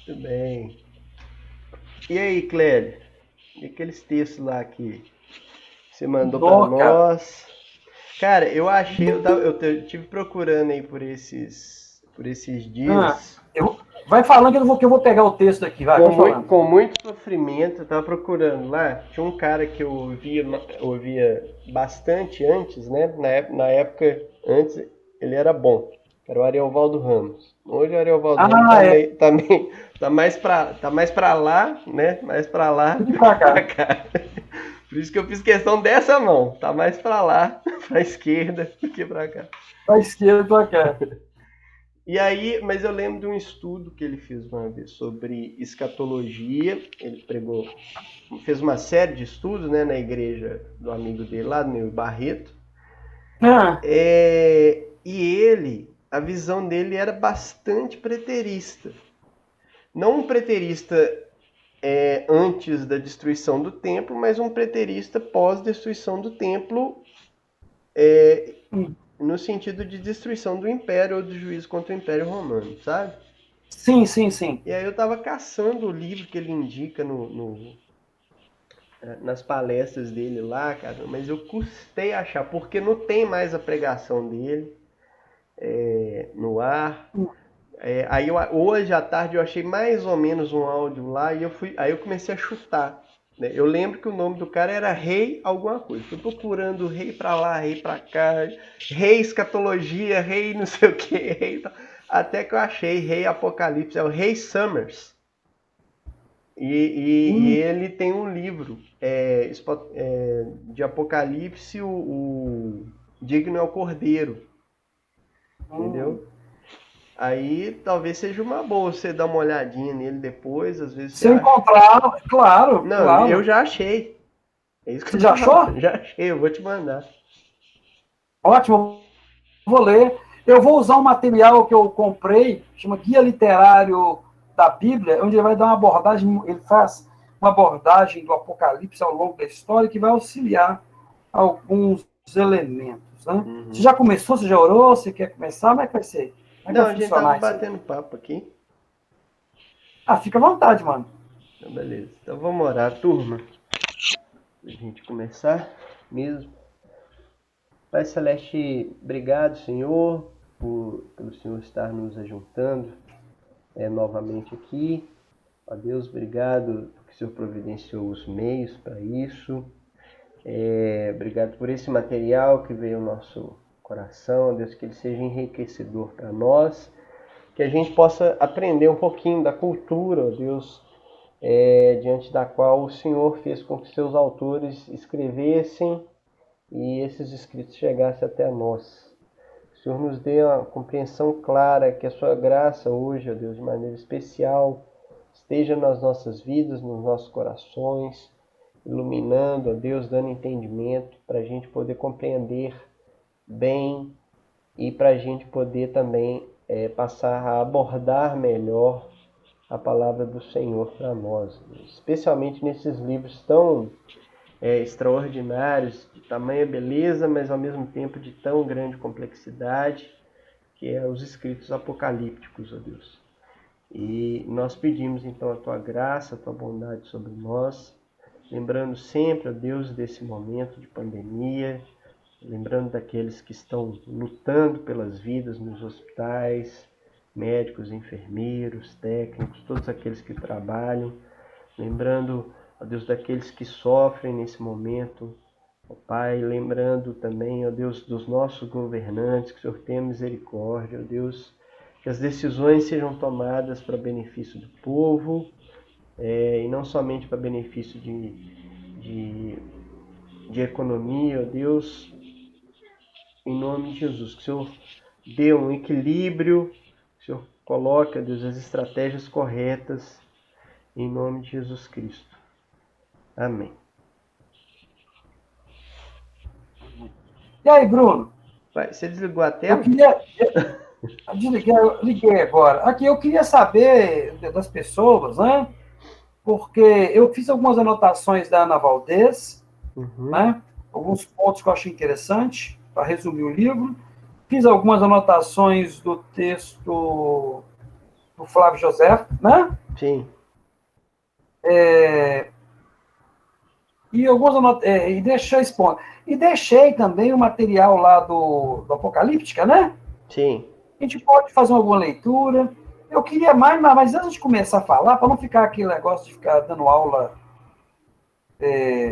Tudo bem. E aí, Clélia? E aqueles textos lá que você mandou pra Nó, cara. nós? Cara, eu achei, eu tive procurando aí por esses Ah, dias, vai falando que eu vou pegar o texto aqui, vai, com pode muito, falando. com muito sofrimento, eu tava procurando lá. Tinha um cara que eu ouvia bastante antes, né? Na época, antes, ele era bom. Era o Ariovaldo Ramos. Hoje o Ariovaldo Ramos tá Ah, é. meio, tá mais pra lá, né? Mais pra lá Vem do pra que pra cá. cá. Por isso que eu fiz questão dessa mão. Tá mais pra lá, pra esquerda, do que pra cá. Pra esquerda, pra cá. E aí, mas eu lembro de um estudo que ele fez uma vez sobre escatologia. Ele fez uma série de estudos, né, na igreja do amigo dele lá, do meu Barreto. Ah, A visão dele era bastante preterista. Não um preterista antes da destruição do templo, mas um preterista pós-destruição do templo, no sentido de destruição do império ou do juízo contra o império romano, sabe? sim, sim, sim. E aí eu tava caçando o livro que ele indica nas palestras dele lá, cara, mas eu custei achar, porque não tem mais a pregação dele no ar. Hoje à tarde eu achei mais ou menos um áudio lá e aí eu comecei a chutar. Né? Eu lembro que o nome do cara era Rei alguma coisa. Fui procurando rei pra lá, rei pra cá, rei escatologia, rei não sei o que, rei tal. Até que eu achei Rei Apocalipse, é o Rei Summers. E Hum, ele tem um livro de Apocalipse, o Digno é o Cordeiro, hum. entendeu? Aí talvez seja uma boa você dar uma olhadinha nele depois, às vezes você Se eu acha. encontrar, claro, Não, eu claro. já achei. É isso que Você eu tô já falando. achou? Já achei, eu vou te mandar. Ótimo, eu vou ler. Eu vou usar um material que eu comprei, chama Guia Literário da Bíblia, onde ele vai dar uma abordagem, ele faz uma abordagem do Apocalipse ao longo da história que vai auxiliar alguns elementos. Né? Você Uhum. já começou? Você já orou? Você quer começar? Como é que vai ser? Como é que Não, vai a gente tava funcionar isso aí? batendo papo aqui. Ah, fica à vontade, mano. Então, beleza. Então vamos orar, turma. Pra gente começar mesmo. Pai Celeste, obrigado, Senhor, pelo Senhor estar nos ajuntando novamente aqui. Ó Deus, obrigado que o Senhor providenciou os meios para isso. Obrigado por esse material que veio ao nosso coração, ó Deus, que ele seja enriquecedor para nós, que a gente possa aprender um pouquinho da cultura, ó Deus, diante da qual o Senhor fez com que seus autores escrevessem e esses escritos chegassem até nós. Que o Senhor nos dê uma compreensão clara, que a sua graça hoje, ó Deus, de maneira especial, esteja nas nossas vidas, nos nossos corações, iluminando, ó Deus, dando entendimento para a gente poder compreender bem e para a gente poder também passar a abordar melhor a palavra do Senhor para nós, especialmente nesses livros tão extraordinários, de tamanha beleza, mas ao mesmo tempo de tão grande complexidade, que é os escritos apocalípticos, ó Deus. E nós pedimos então a tua graça, a tua bondade sobre nós, lembrando sempre, ó Deus, desse momento de pandemia, lembrando daqueles que estão lutando pelas vidas nos hospitais, médicos, enfermeiros, técnicos, todos aqueles que trabalham, lembrando, ó Deus, daqueles que sofrem nesse momento, ó Pai, lembrando também, ó Deus, dos nossos governantes, que o Senhor tenha misericórdia, ó Deus, que as decisões sejam tomadas para benefício do povo, e não somente para benefício de, de economia, ó Deus, em nome de Jesus, que o Senhor dê um equilíbrio, que o Senhor coloque, ó Deus, as estratégias corretas, em nome de Jesus Cristo. Amém. E aí, Bruno? Vai, você desligou a Eu tela? queria. Eu liguei agora. Aqui, eu queria saber das pessoas, né? Porque eu fiz algumas anotações da Ana Valdez, Uhum. né? Alguns pontos que eu achei interessante, para resumir o livro. Fiz algumas anotações do texto do Flávio José, né? Sim. E algumas e deixei esse ponto. E deixei também o material lá do Apocalíptica, né? Sim. A gente pode fazer alguma leitura. Eu queria mais, mas antes de começar a falar, para não ficar aquele negócio de ficar dando aula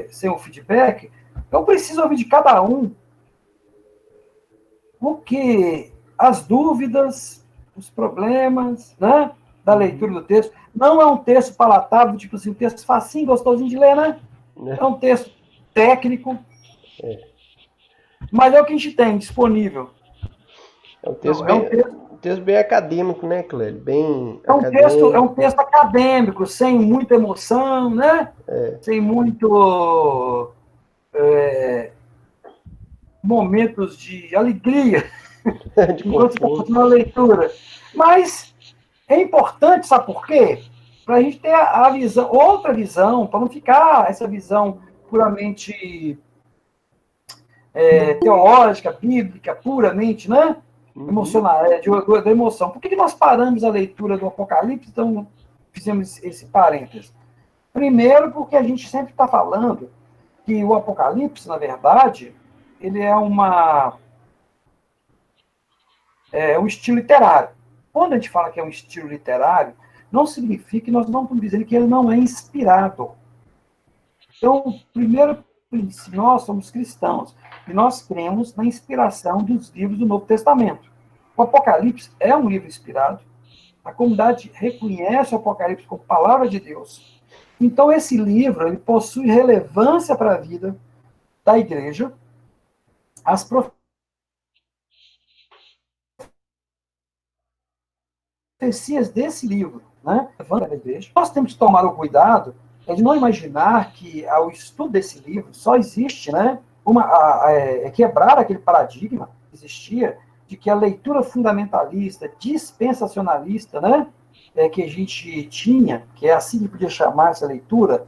sem o feedback, eu preciso ouvir de cada um o que as dúvidas, os problemas, né, da leitura do texto. Não é um texto palatável, tipo assim, um texto facinho, gostosinho de ler, né? É um texto técnico, mas é o que a gente tem disponível. É um texto Não, é um bem, texto, um texto bem acadêmico, né, Cléber? Bem é um acadêmico. texto acadêmico, sem muita emoção, né? Sem muito momentos de alegria De enquanto você está conforto. fazendo a leitura. Mas é importante, sabe por quê? Para a gente ter a visão, outra visão, para não ficar essa visão puramente teológica, bíblica, puramente, né? Uhum. Emocional, da emoção. Por que nós paramos a leitura do Apocalipse? Então, fizemos esse parênteses. Primeiro, porque a gente sempre está falando que o Apocalipse, na verdade, ele é um estilo literário. Quando a gente fala que é um estilo literário, não significa que nós não estamos dizendo que ele não é inspirado. Então, primeiro, nós somos cristãos e nós cremos na inspiração dos livros do Novo Testamento. O Apocalipse é um livro inspirado, a comunidade reconhece o Apocalipse como palavra de Deus. Então, esse livro ele possui relevância para a vida da igreja. As profecias desse livro, né, da igreja. Nós temos que tomar o cuidado de não imaginar que ao estudo desse livro só existe, né, quebrar aquele paradigma que existia de que a leitura fundamentalista, dispensacionalista, né, que a gente tinha, que é assim que podia chamar essa leitura,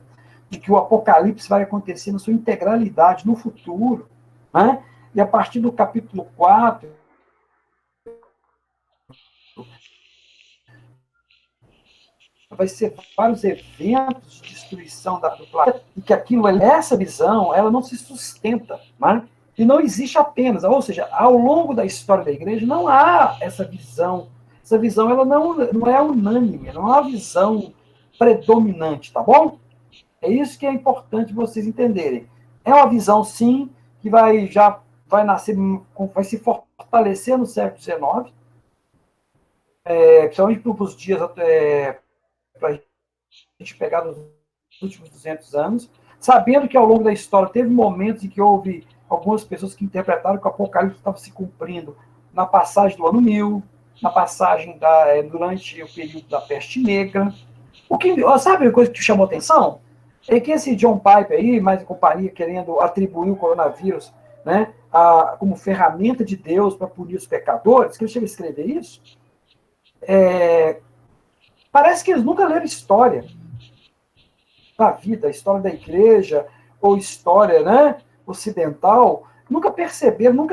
de que o Apocalipse vai acontecer na sua integralidade no futuro, né, e a partir do capítulo 4, vai ser vários eventos de destruição do planeta, e que aquilo, essa visão, ela não se sustenta, né? E não existe apenas, ou seja, ao longo da história da igreja não há essa visão. Essa visão ela não é unânime, não é uma visão predominante, tá bom? É isso que é importante vocês entenderem. É uma visão, sim, que vai nascer, vai se fortalecer no século XIX, principalmente para os dias para a gente pegar nos últimos 200 anos, sabendo que ao longo da história teve momentos em que houve algumas pessoas que interpretaram que o Apocalipse estava se cumprindo na passagem do ano 1000, na passagem durante o período da peste negra. Sabe a coisa que te chamou atenção? É que esse John Piper aí, mais a companhia, querendo atribuir o coronavírus, né, como ferramenta de Deus para punir os pecadores, que ele chega a escrever isso, parece que eles nunca leram história da vida, a história da igreja, ou história, né, ocidental, nunca perceberam,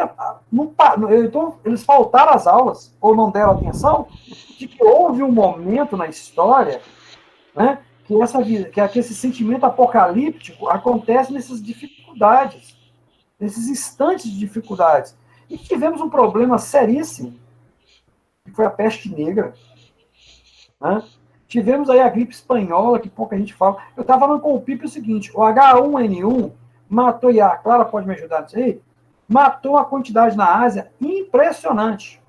então, eles faltaram às aulas, ou não deram atenção, de que houve um momento na história, né, que esse sentimento apocalíptico acontece nessas dificuldades, nesses instantes de dificuldades. E tivemos um problema seríssimo, que foi a peste negra, né? Tivemos aí a gripe espanhola, que pouca gente fala. Eu estava falando com o Pipe o seguinte, o H1N1 matou, e a Clara pode me ajudar nisso aí, matou uma quantidade na Ásia impressionante.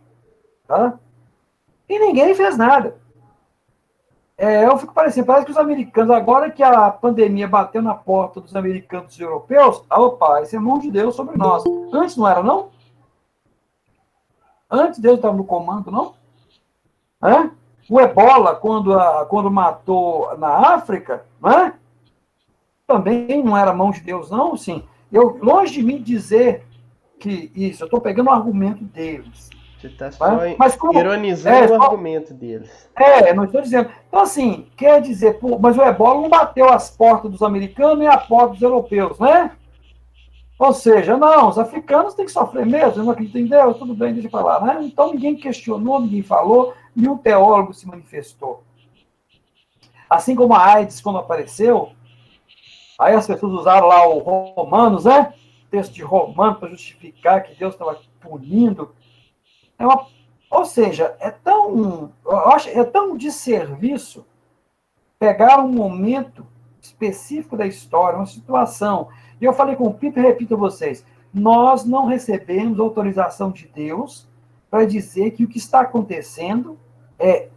Tá? E ninguém fez nada. Eu fico parecendo, parece que os americanos, agora que a pandemia bateu na porta dos americanos e dos europeus, opa, esse é mão de Deus sobre nós. Antes não era, não? Antes Deus estava no comando, não? É? O ebola, quando matou na África, né? Também não era mão de Deus, não, sim. Longe de mim dizer que isso, eu estou pegando o argumento deles. Você está só Né? Mas ironizando o argumento deles. não estou dizendo. Então, assim, quer dizer, mas o ebola não bateu as portas dos americanos nem a porta dos europeus, né? Ou seja, não, os africanos têm que sofrer mesmo, eu não acredito em Deus, tudo bem, deixa eu falar, né? Então ninguém questionou, ninguém falou, nenhum teólogo se manifestou. Assim como a AIDS, quando apareceu, aí as pessoas usaram lá o Romanos, né? O texto de Romanos para justificar que Deus estava punindo. Ou seja, é tão desserviço pegar um momento específico da história, uma situação. E eu falei com o Pipe e repito a vocês, nós não recebemos autorização de Deus para dizer que o que está acontecendo é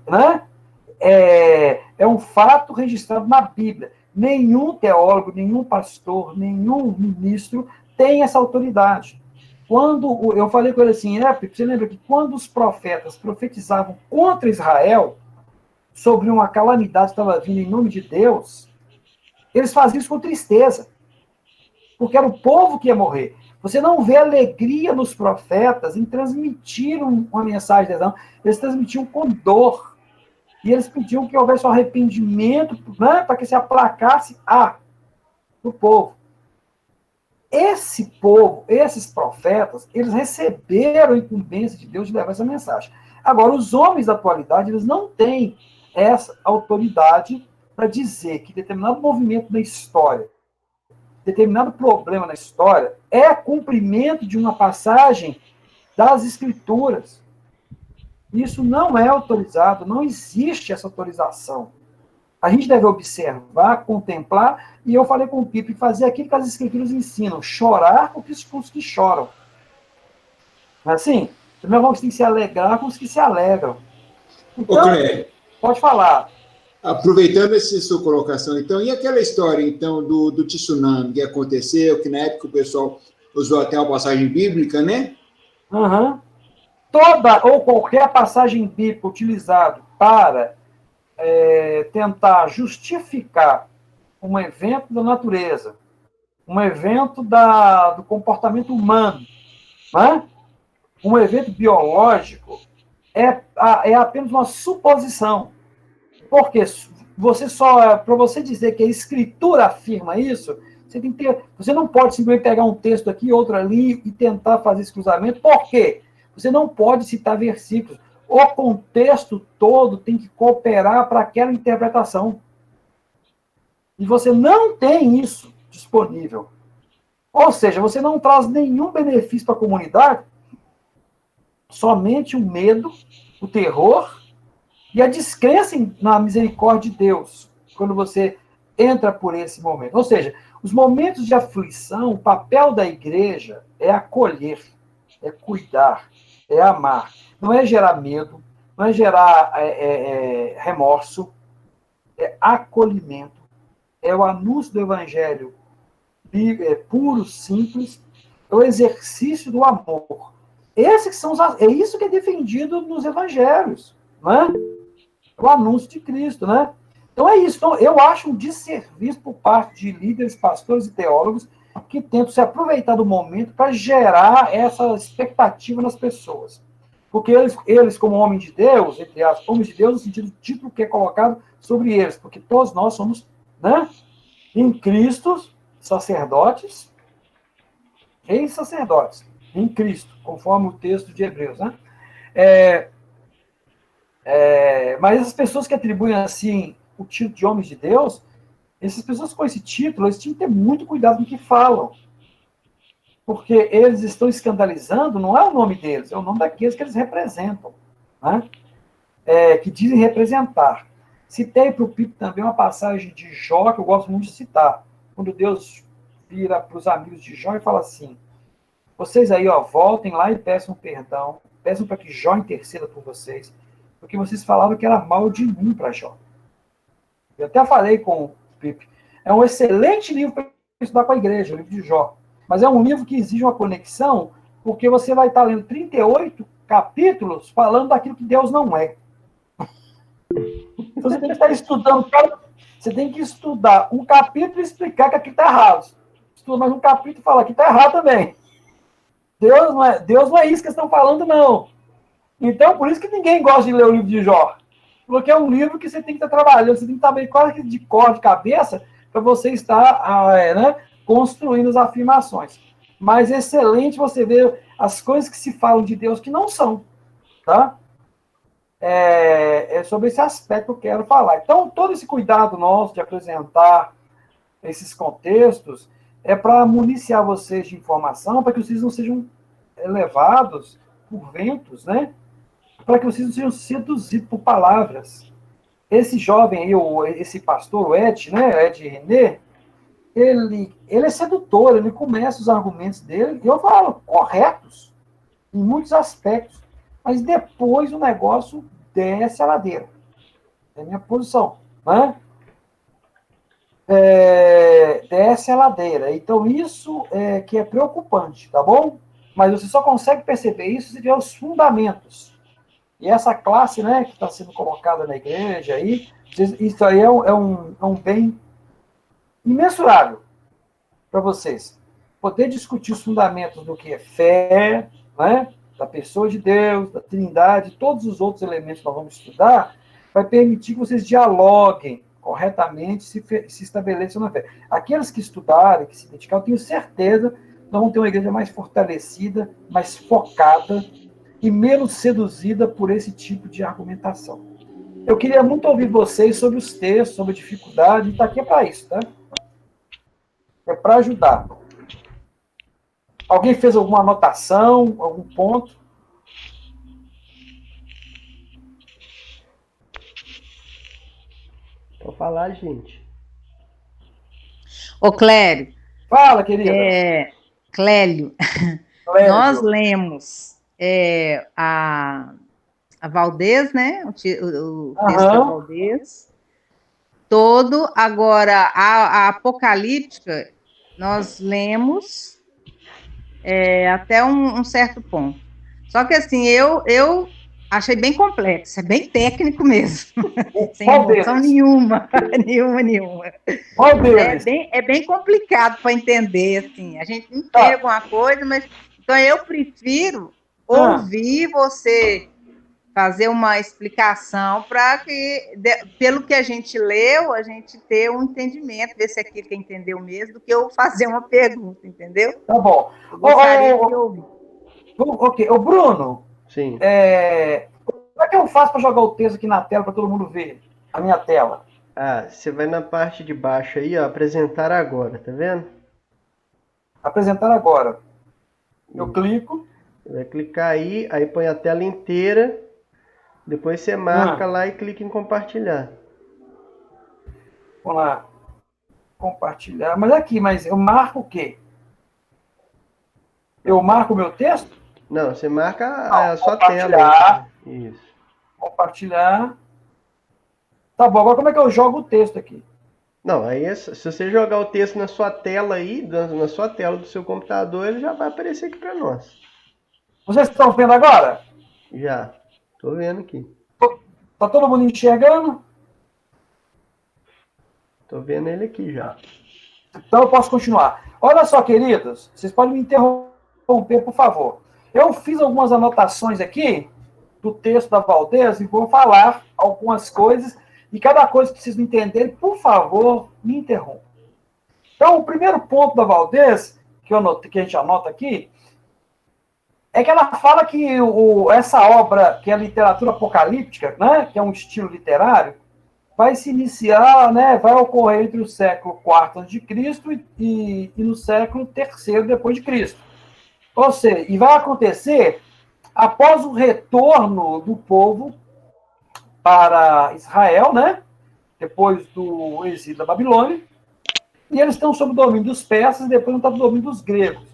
um fato registrado na Bíblia. Nenhum teólogo, nenhum pastor, nenhum ministro tem essa autoridade. Quando eu falei com ele assim, você lembra que quando os profetas profetizavam contra Israel, sobre uma calamidade que estava vindo em nome de Deus, eles faziam isso com tristeza, porque era o povo que ia morrer. Você não vê alegria nos profetas em transmitir uma mensagem de Deus, eles transmitiam com dor. E eles pediam que houvesse um arrependimento, né, para que se aplacasse o povo. Esse povo, esses profetas, eles receberam a incumbência de Deus de levar essa mensagem. Agora, os homens da atualidade, eles não têm essa autoridade para dizer que determinado movimento na história, determinado problema na história, é cumprimento de uma passagem das Escrituras. Isso não é autorizado, não existe essa autorização. A gente deve observar, contemplar, e eu falei com o Pipe, fazer aquilo que as Escrituras ensinam, chorar com os que choram. Assim, primeiro vamos ter que se alegrar com os que se alegram. Então, pode falar. Aproveitando essa sua colocação, então, e aquela história, então, do tsunami que aconteceu, que na época o pessoal usou até uma passagem bíblica, né? Uhum. Toda ou qualquer passagem bíblica utilizada para tentar justificar um evento da natureza, um evento do comportamento humano, né? Um evento biológico, é apenas uma suposição. Porque para você dizer que a Escritura afirma isso, você não pode simplesmente pegar um texto aqui e outro ali e tentar fazer esse cruzamento. Por quê? Você não pode citar versículos. O contexto todo tem que cooperar para aquela interpretação. E você não tem isso disponível. Ou seja, você não traz nenhum benefício para a comunidade, somente o medo, o terror e a descrença na misericórdia de Deus, quando você entra por esse momento. Ou seja, os momentos de aflição, o papel da igreja é acolher, é cuidar, é amar. Não é gerar medo, não é gerar remorso, é acolhimento, é o anúncio do evangelho puro, simples, é o exercício do amor. É isso que é defendido nos evangelhos, né? O anúncio de Cristo, né? Então é isso. Então, eu acho um desserviço por parte de líderes, pastores e teólogos que tentam se aproveitar do momento para gerar essa expectativa nas pessoas. Porque eles como homens de Deus, entre aspas, homens de Deus, no sentido do título que é colocado sobre eles, porque todos nós somos, né, em Cristo, sacerdotes, reis sacerdotes, em Cristo, conforme o texto de Hebreus, né? Mas essas pessoas que atribuem assim o título de homens de Deus, essas pessoas com esse título, eles tinham que ter muito cuidado com o que falam. Porque eles estão escandalizando, não é o nome deles, é o nome daqueles que eles representam, né? Que dizem representar. Citei para o Pipo também uma passagem de Jó, que eu gosto muito de citar, quando Deus vira para os amigos de Jó e fala assim, vocês aí, voltem lá e peçam perdão, peçam para que Jó interceda por vocês, porque vocês falaram que era mal de mim para Jó. Eu até falei com o Pipe, é um excelente livro para estudar com a igreja, o livro de Jó. Mas é um livro que exige uma conexão, porque você vai estar lendo 38 capítulos falando daquilo que Deus não é. Então você tem que estar estudando, você tem que estudar um capítulo e explicar que aqui está errado. Estuda mais um capítulo e fala que está errado também. Deus não é isso que estão falando, não. Então, por isso que ninguém gosta de ler o livro de Jó. Porque é um livro que você tem que estar trabalhando, você tem que estar bem quase de cor de cabeça para você estar construindo as afirmações. Mas é excelente você ver as coisas que se falam de Deus que não são. Tá? É sobre esse aspecto que eu quero falar. Então, todo esse cuidado nosso de apresentar esses contextos é para municiar vocês de informação, para que vocês não sejam levados por ventos, né? Para que vocês não sejam seduzidos por palavras. Esse jovem aí, esse pastor, o Ed, né? Ed René, ele é sedutor, ele começa os argumentos dele, e eu falo, corretos, em muitos aspectos. Mas depois o negócio desce a ladeira. É a minha posição, né? Desce a ladeira. Então, isso é que é preocupante, tá bom? Mas você só consegue perceber isso se tiver os fundamentos. E essa classe, né, que está sendo colocada na igreja aí, isso aí é um bem imensurável para vocês. Poder discutir os fundamentos do que é fé, né, da pessoa de Deus, da Trindade, todos os outros elementos que nós vamos estudar, vai permitir que vocês dialoguem corretamente, se estabeleçam na fé. Aqueles que estudarem, que se dedicarem, eu tenho certeza que nós vamos ter uma igreja mais fortalecida, mais focada e menos seduzida por esse tipo de argumentação. Eu queria muito ouvir vocês sobre os textos, sobre a dificuldade, e está aqui para isso, tá? É para ajudar. Alguém fez alguma anotação, algum ponto? Pode falar, gente. Ô, Clério. Fala, querida. Clélio, nós lemos a Valdez, né? O texto da Valdez. Todo. Agora, a Apocalíptica, nós lemos até um certo ponto. Só que, assim, eu achei bem complexo, é bem técnico mesmo. Sem emoção nenhuma. Nenhuma. É bem complicado para entender, assim. A gente entende alguma coisa, mas... Então, eu prefiro ouvir você fazer uma explicação para que, pelo que a gente leu, a gente ter um entendimento, ver se aquilo que entendeu mesmo, do que eu fazer uma pergunta, entendeu? Tá bom. Eu gostaria de ouvir. Ok. Ô, Bruno. Sim. Como é que eu faço para jogar o texto aqui na tela para todo mundo ver? A minha tela. Você vai na parte de baixo aí, ó, apresentar agora, tá vendo? Apresentar agora. Eu clico. Você vai clicar aí põe a tela inteira, depois você marca lá e clica em compartilhar. Vamos lá. Compartilhar. Mas eu marco o quê? Eu marco o meu texto? Não, você marca a sua tela. Aí. Isso. Compartilhar. Tá bom, agora como é que eu jogo o texto aqui? Não, aí se você jogar o texto na sua tela aí, na sua tela do seu computador, ele já vai aparecer aqui para nós. Vocês estão vendo agora? Já. Tô vendo aqui. Tá todo mundo enxergando? Tô vendo ele aqui já. Então eu posso continuar. Olha só, queridos, vocês podem me interromper, por favor. Eu fiz algumas anotações aqui do texto da Valdez e vou falar algumas coisas, e cada coisa que vocês não entenderem, por favor, me interrompam. Então, o primeiro ponto da Valdez, que a gente anota aqui, é que ela fala que essa obra, que é a literatura apocalíptica, né, que é um estilo literário, vai se iniciar, né, vai ocorrer entre o século IV a.C. e no século III depois de Cristo. Ou seja, e vai acontecer após o retorno do povo para Israel, né, depois do exílio da Babilônia, e eles estão sob o domínio dos persas e depois estão sob o domínio dos gregos.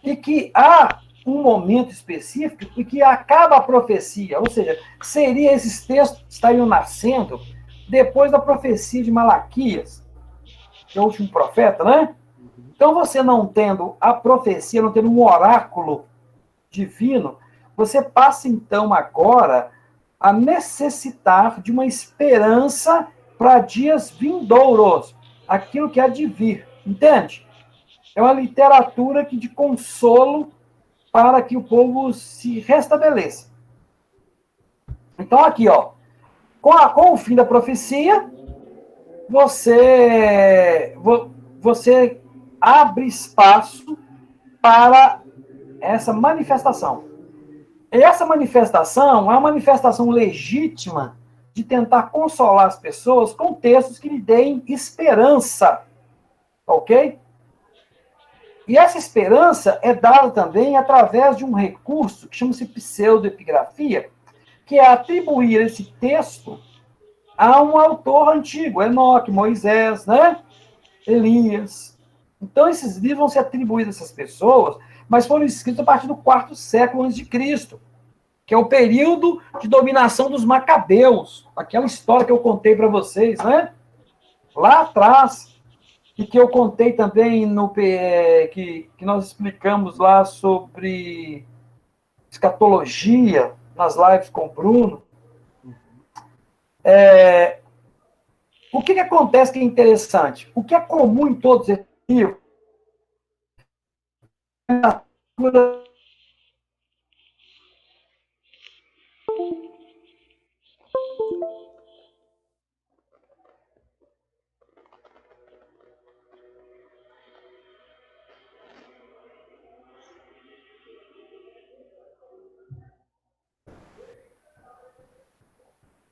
E que há um momento específico em que acaba a profecia, ou seja, esses textos estariam nascendo depois da profecia de Malaquias, que é o último profeta, né? Então, você não tendo a profecia, não tendo um oráculo divino, você passa, então, agora a necessitar de uma esperança para dias vindouros, aquilo que há de vir, entende? É uma literatura de consolo para que o povo se restabeleça. Então, aqui, ó, com o fim da profecia, você abre espaço para essa manifestação. essa manifestação é uma manifestação legítima de tentar consolar as pessoas com textos que lhe deem esperança, ok? E essa esperança é dada também através de um recurso que chama-se pseudoepigrafia, que é atribuir esse texto a um autor antigo, Enoque, Moisés, né? Elias. Então, esses livros vão ser atribuídos a essas pessoas, mas foram escritos a partir do 4º século a.C., que é o período de dominação dos Macabeus, aquela história que eu contei para vocês, né? Lá atrás, e que eu contei também no que nós explicamos lá sobre escatologia, nas lives com o Bruno. O que acontece que é interessante? O que é comum em todos esses livros?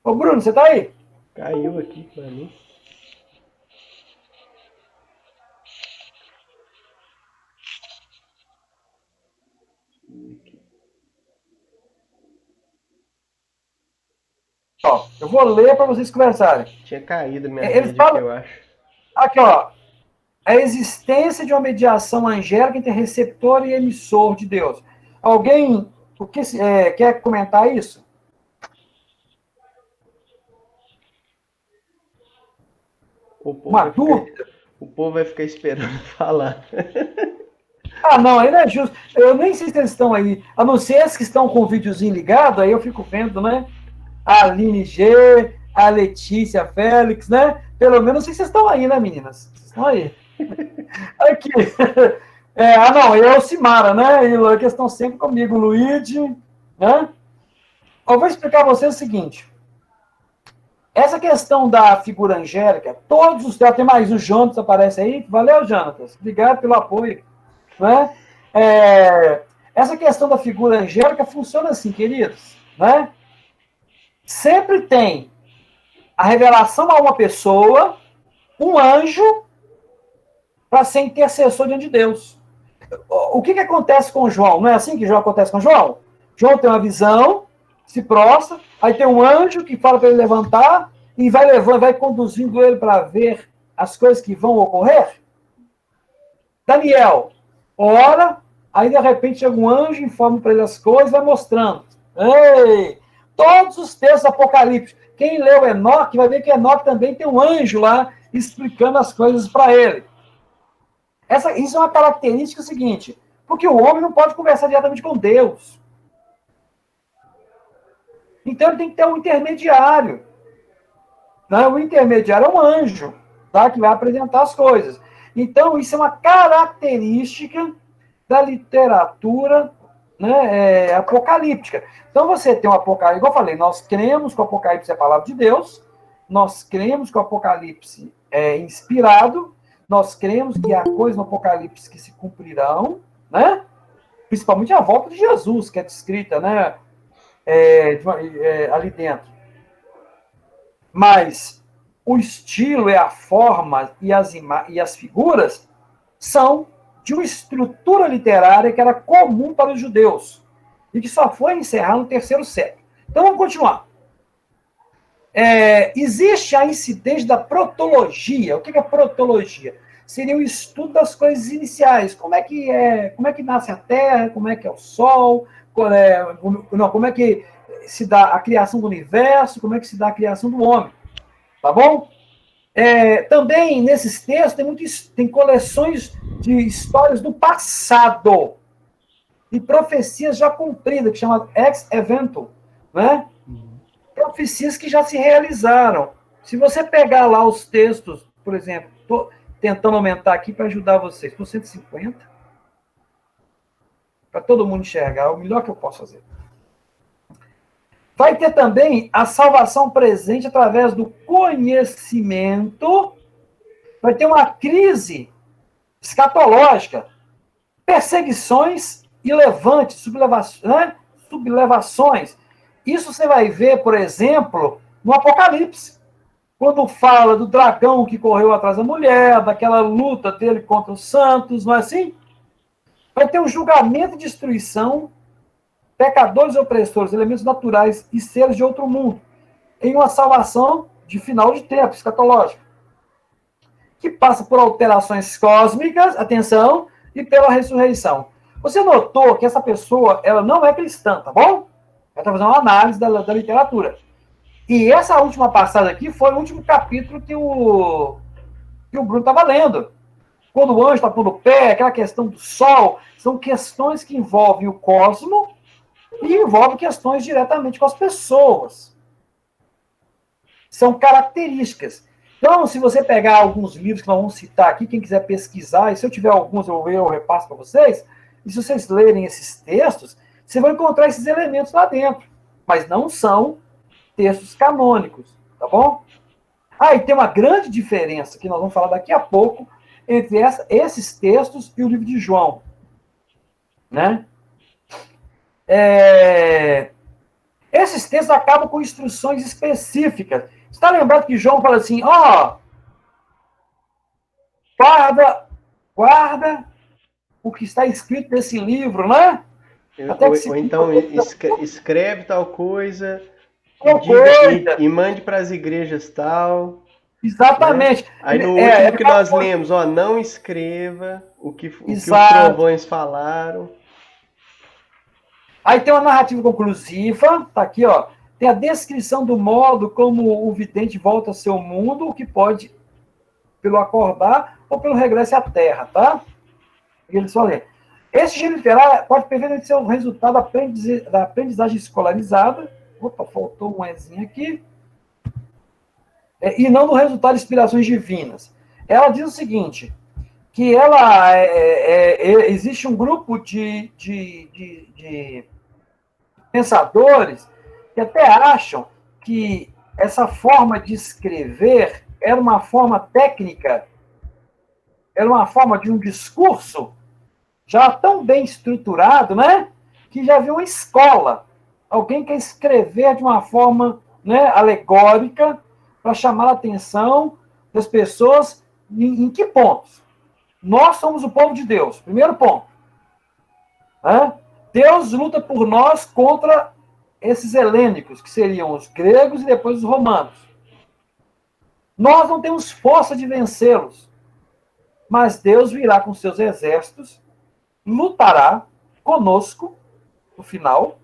Ô, Bruno, você tá aí? Caiu aqui pra mim. Ó, eu vou ler para vocês conversarem. Tinha caído minha Ele rede fala... aqui, eu acho. Aqui, ó. A existência de uma mediação angélica entre receptor e emissor de Deus. Alguém quer comentar isso? O povo, Uma dúvida? O povo vai ficar esperando falar. Ah, não, aí não é justo. Eu nem sei se eles estão aí. A não ser esses que estão com o videozinho ligado, aí eu fico vendo, né? A Aline G, a Letícia Félix, né? Pelo menos não sei se vocês estão aí, né, meninas? Vocês estão aí. Aqui. Não, eu e o Simara, né? E que estão sempre comigo, o Luigi, né? Eu vou explicar a vocês o seguinte. Essa questão da figura angélica, todos os... Tem mais, o Jonas aparece aí. Valeu, Jonas. Obrigado pelo apoio. Né? Essa questão da figura angélica funciona assim, queridos. Né? Sempre tem a revelação a uma pessoa, um anjo, para ser intercessor diante de Deus. O que acontece com João? Não é assim que acontece com João? João tem uma visão, se prostra, aí tem um anjo que fala para ele levantar e vai conduzindo ele para ver as coisas que vão ocorrer. Daniel ora, aí de repente chega um anjo, informa para ele as coisas, vai mostrando. Ei! Todos os textos apocalípticos. Quem leu Enoque vai ver que Enoque também tem um anjo lá explicando as coisas para ele. Isso é uma característica seguinte, porque o homem não pode conversar diretamente com Deus. Então ele tem que ter um intermediário. Né? O intermediário é um anjo, tá? Que vai apresentar as coisas. Então, isso é uma característica da literatura, né, apocalíptica. Então, você tem um Apocalipse, igual eu falei, nós cremos que o Apocalipse é a palavra de Deus, nós cremos que o Apocalipse é inspirado, nós cremos que há coisas no Apocalipse que se cumprirão, né? Principalmente a volta de Jesus, que é descrita, né, ali dentro. Mas o estilo, a forma e as figuras são de uma estrutura literária que era comum para os judeus e que só foi encerrada no 3º século. Então, vamos continuar. Existe a incidência da protologia. O que é protologia? Seria o estudo das coisas iniciais. Como é que nasce a Terra, como é que é o Sol, como é que se dá a criação do universo, como é que se dá a criação do homem. Tá bom? Também, nesses textos, tem coleções de histórias do passado e profecias já cumpridas, que chama ex eventum, né? Profecias que já se realizaram. Se você pegar lá os textos, por exemplo, estou tentando aumentar aqui para ajudar vocês, por 150, para todo mundo enxergar, é o melhor que eu posso fazer. Vai ter também a salvação presente através do conhecimento. Vai ter uma crise escatológica, perseguições e levantes, sublevações, né? sublevações. Isso você vai ver, por exemplo, no Apocalipse. Quando fala do dragão que correu atrás da mulher, daquela luta dele contra os santos, não é assim? Vai ter um julgamento e destruição, pecadores e opressores, elementos naturais e seres de outro mundo, em uma salvação de final de tempo, escatológica, que passa por alterações cósmicas, atenção, e pela ressurreição. Você notou que essa pessoa, ela não é cristã, tá bom? Ela está fazendo uma análise da literatura. E essa última passagem aqui foi o último capítulo que o Bruno estava lendo. Quando o anjo está pondo o pé, aquela questão do sol, são questões que envolvem o cosmo e envolvem questões diretamente com as pessoas. São características. Então, se você pegar alguns livros que nós vamos citar aqui, quem quiser pesquisar, e se eu tiver alguns, eu repasso para vocês, e se vocês lerem esses textos, você vai encontrar esses elementos lá dentro. Mas não são textos canônicos, tá bom? E tem uma grande diferença, que nós vamos falar daqui a pouco, entre esses textos e o livro de João. Né? Esses textos acabam com instruções específicas. Você está lembrado que João fala assim, guarda o que está escrito nesse livro, né? Ou então escreve tal coisa, e mande para as igrejas tal. Exatamente. Né? Aí no último que nós lemos, não escreva o que os trovões falaram. Aí tem uma narrativa conclusiva, tá aqui, tem a descrição do modo como o vidente volta ao seu mundo, o que pode pelo acordar ou pelo regresso à Terra, tá? Eles só lê. Esse gênero literário pode perfeitamente ser o resultado da aprendizagem escolarizada. Opa, faltou um Ezinho aqui. E não do resultado de inspirações divinas. Ela diz o seguinte, que existe um grupo de pensadores que até acham que essa forma de escrever era uma forma técnica, era uma forma de um discurso já tão bem estruturado, né? Que já havia uma escola. Alguém quer escrever de uma forma, né, alegórica para chamar a atenção das pessoas em que pontos? Nós somos o povo de Deus. Primeiro ponto. Deus luta por nós contra esses helênicos, que seriam os gregos e depois os romanos. Nós não temos força de vencê-los, mas Deus virá com seus exércitos, lutará conosco, no final.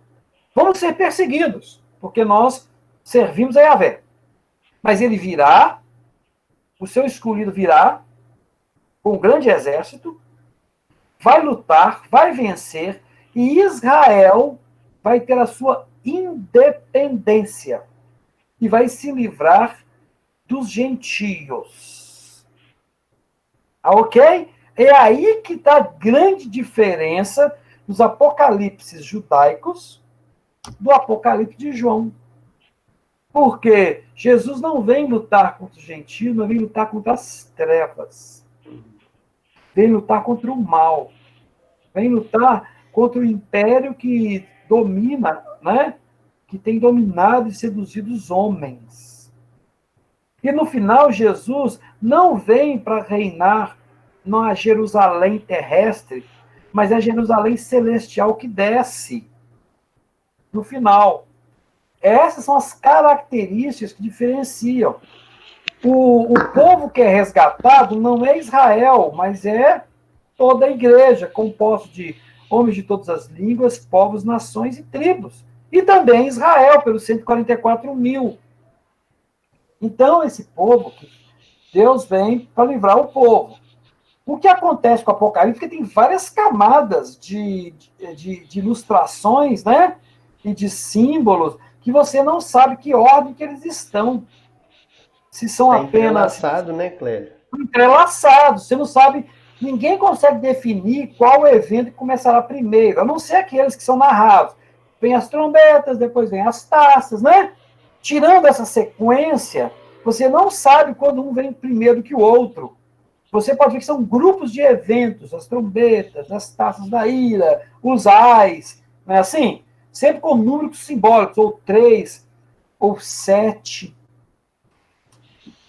Vamos ser perseguidos, porque nós servimos a Yahvé. Mas ele virá, o seu escolhido virá, com um grande exército, vai lutar, vai vencer, e Israel vai ter a sua independência e vai se livrar dos gentios. Ok? É aí que está a grande diferença dos apocalipses judaicos do apocalipse de João. Porque Jesus não vem lutar contra os gentios, não vem lutar contra as trevas. Vem lutar contra o mal. Vem lutar contra o império que domina, né? Que tem dominado e seduzido os homens. E no final, Jesus não vem para reinar na Jerusalém terrestre, mas é a Jerusalém celestial que desce. No final. Essas são as características que diferenciam. O povo que é resgatado não é Israel, mas é toda a igreja, composta de homens de todas as línguas, povos, nações e tribos. E também Israel, pelos 144 mil. Então, esse povo, Deus vem para livrar o povo. O que acontece com o Apocalipse é que tem várias camadas de ilustrações, né? E de símbolos, que você não sabe que ordem que eles estão. Se são apenas... Entrelaçado, né, Clélia? Entrelaçado. Você não sabe... Ninguém consegue definir qual evento que começará primeiro, a não ser aqueles que são narrados. Vem as trombetas, depois vem as taças, né? Tirando essa sequência, você não sabe quando um vem primeiro que o outro. Você pode ver que são grupos de eventos, as trombetas, as taças da ira, os ais, não é assim? sempre com números simbólicos, ou 3, ou 7.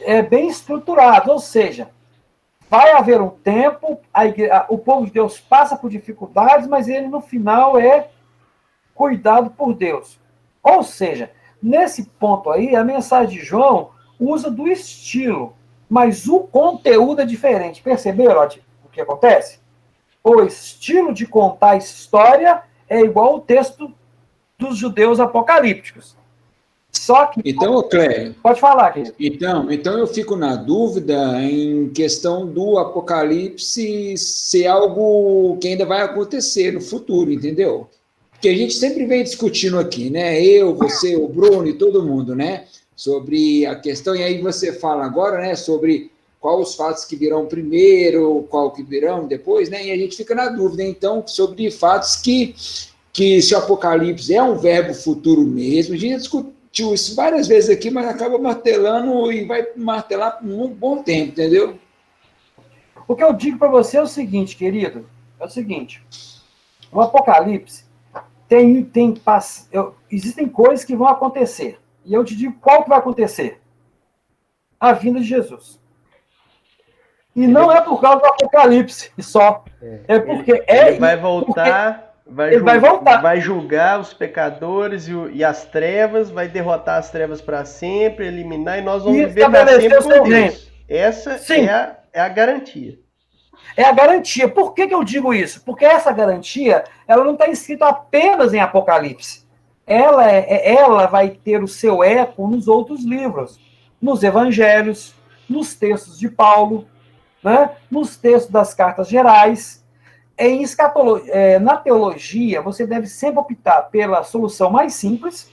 É bem estruturado, ou seja, vai haver um tempo, o povo de Deus passa por dificuldades, mas ele, no final, é cuidado por Deus. Ou seja, nesse ponto aí, a mensagem de João usa do estilo, mas o conteúdo é diferente. Perceberam o que acontece? O estilo de contar a história é igual ao texto dos judeus apocalípticos. Só que... Então, Cléio... Pode falar, querido. Então eu fico na dúvida em questão do Apocalipse ser algo que ainda vai acontecer no futuro, entendeu? Porque a gente sempre vem discutindo aqui, né? Eu, você, o Bruno e todo mundo, né? Sobre a questão, e aí você fala agora, né? Sobre quais os fatos que virão primeiro, qual que virão depois, né? E a gente fica na dúvida, então, sobre fatos que se o Apocalipse é um verbo futuro mesmo. A gente discutiu isso várias vezes aqui, mas acaba martelando e vai martelar por um bom tempo, entendeu? O que eu digo para você é o seguinte, querido, é o seguinte, o Apocalipse existem coisas que vão acontecer, e eu te digo qual que vai acontecer. A vinda de Jesus. E não é por causa do Apocalipse só, é porque... Ele vai voltar... Vai julgar os pecadores e as trevas, vai derrotar as trevas para sempre, eliminar, e nós vamos viver para sempre com Deus. Essa é a garantia. É a garantia. Por que eu digo isso? Porque essa garantia, ela não está escrita apenas em Apocalipse. Ela vai ter o seu eco nos outros livros, nos evangelhos, nos textos de Paulo, né? Nos textos das cartas gerais. Na teologia, você deve sempre optar pela solução mais simples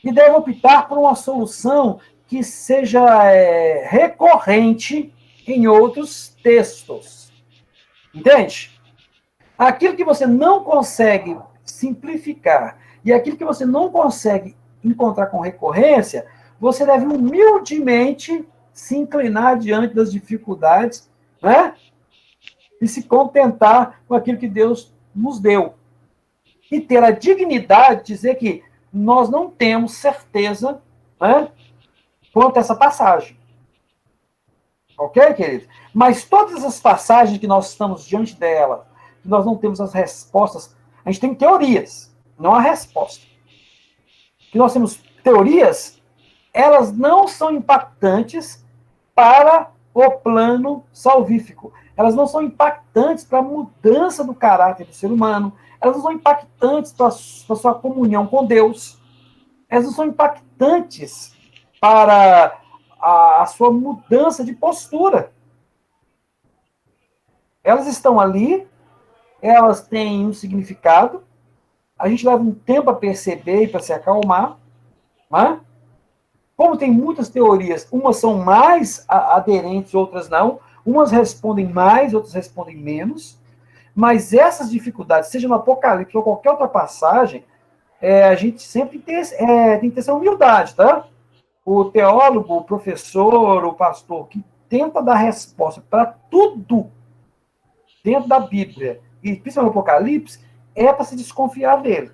e deve optar por uma solução que seja recorrente em outros textos. Entende? Aquilo que você não consegue simplificar e aquilo que você não consegue encontrar com recorrência, você deve humildemente se inclinar diante das dificuldades, né? E se contentar com aquilo que Deus nos deu. E ter a dignidade de dizer que nós não temos certeza, né, quanto a essa passagem. Ok, querido? Mas todas as passagens que nós estamos diante dela, que nós não temos as respostas, a gente tem teorias, não a resposta. Que nós temos teorias, elas não são impactantes para o plano salvífico. Elas não são impactantes para a mudança do caráter do ser humano. Elas não são impactantes para a sua comunhão com Deus. Elas não são impactantes para a sua mudança de postura. Elas estão ali, elas têm um significado, a gente leva um tempo a perceber e para se acalmar, né? Como tem muitas teorias, umas são mais aderentes, outras não, umas respondem mais, outras respondem menos, mas essas dificuldades, seja no Apocalipse ou qualquer outra passagem, a gente sempre tem que ter essa humildade, tá? O teólogo, o professor, o pastor, que tenta dar resposta para tudo dentro da Bíblia, e principalmente no Apocalipse, é para se desconfiar dele.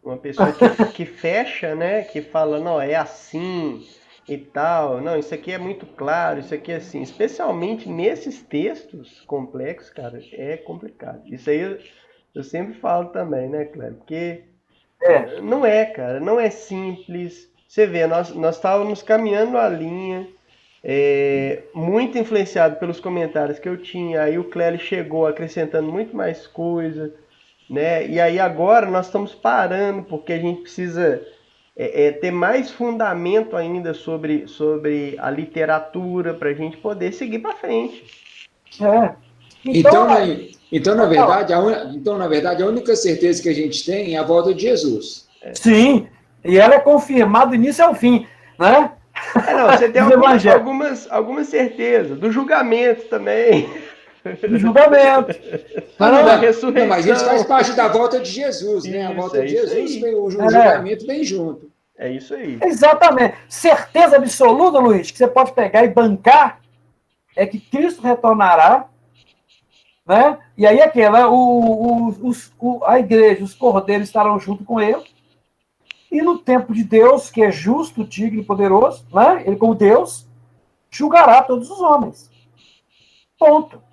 Uma pessoa que fecha, né? Que fala, não, é assim e tal. Não, isso aqui é muito claro, isso aqui é assim. Especialmente nesses textos complexos, cara, é complicado. Isso aí eu sempre falo também, né, Cléber? Porque não é, cara, não é simples. Você vê, nós estávamos caminhando a linha, muito influenciado pelos comentários que eu tinha. Aí o Cléber chegou acrescentando muito mais coisa, né? E aí agora nós estamos parando, porque a gente precisa ter mais fundamento ainda sobre a literatura para a gente poder seguir para frente. Então, na verdade, a única certeza que a gente tem é a volta de Jesus. Sim, e ela é confirmada do início ao fim, né? Não, você tem algumas certezas, do julgamento também. Do julgamento. Não, mas isso faz parte da volta de Jesus, né? A volta de Jesus, o julgamento vem junto. É isso aí. Exatamente. Certeza absoluta, Luiz, que você pode pegar e bancar é que Cristo retornará né? E aí aquela, a igreja, os cordeiros estarão junto com ele, e no tempo de Deus, que é justo, digno e poderoso, né? Ele como Deus, julgará todos os homens. Ponto.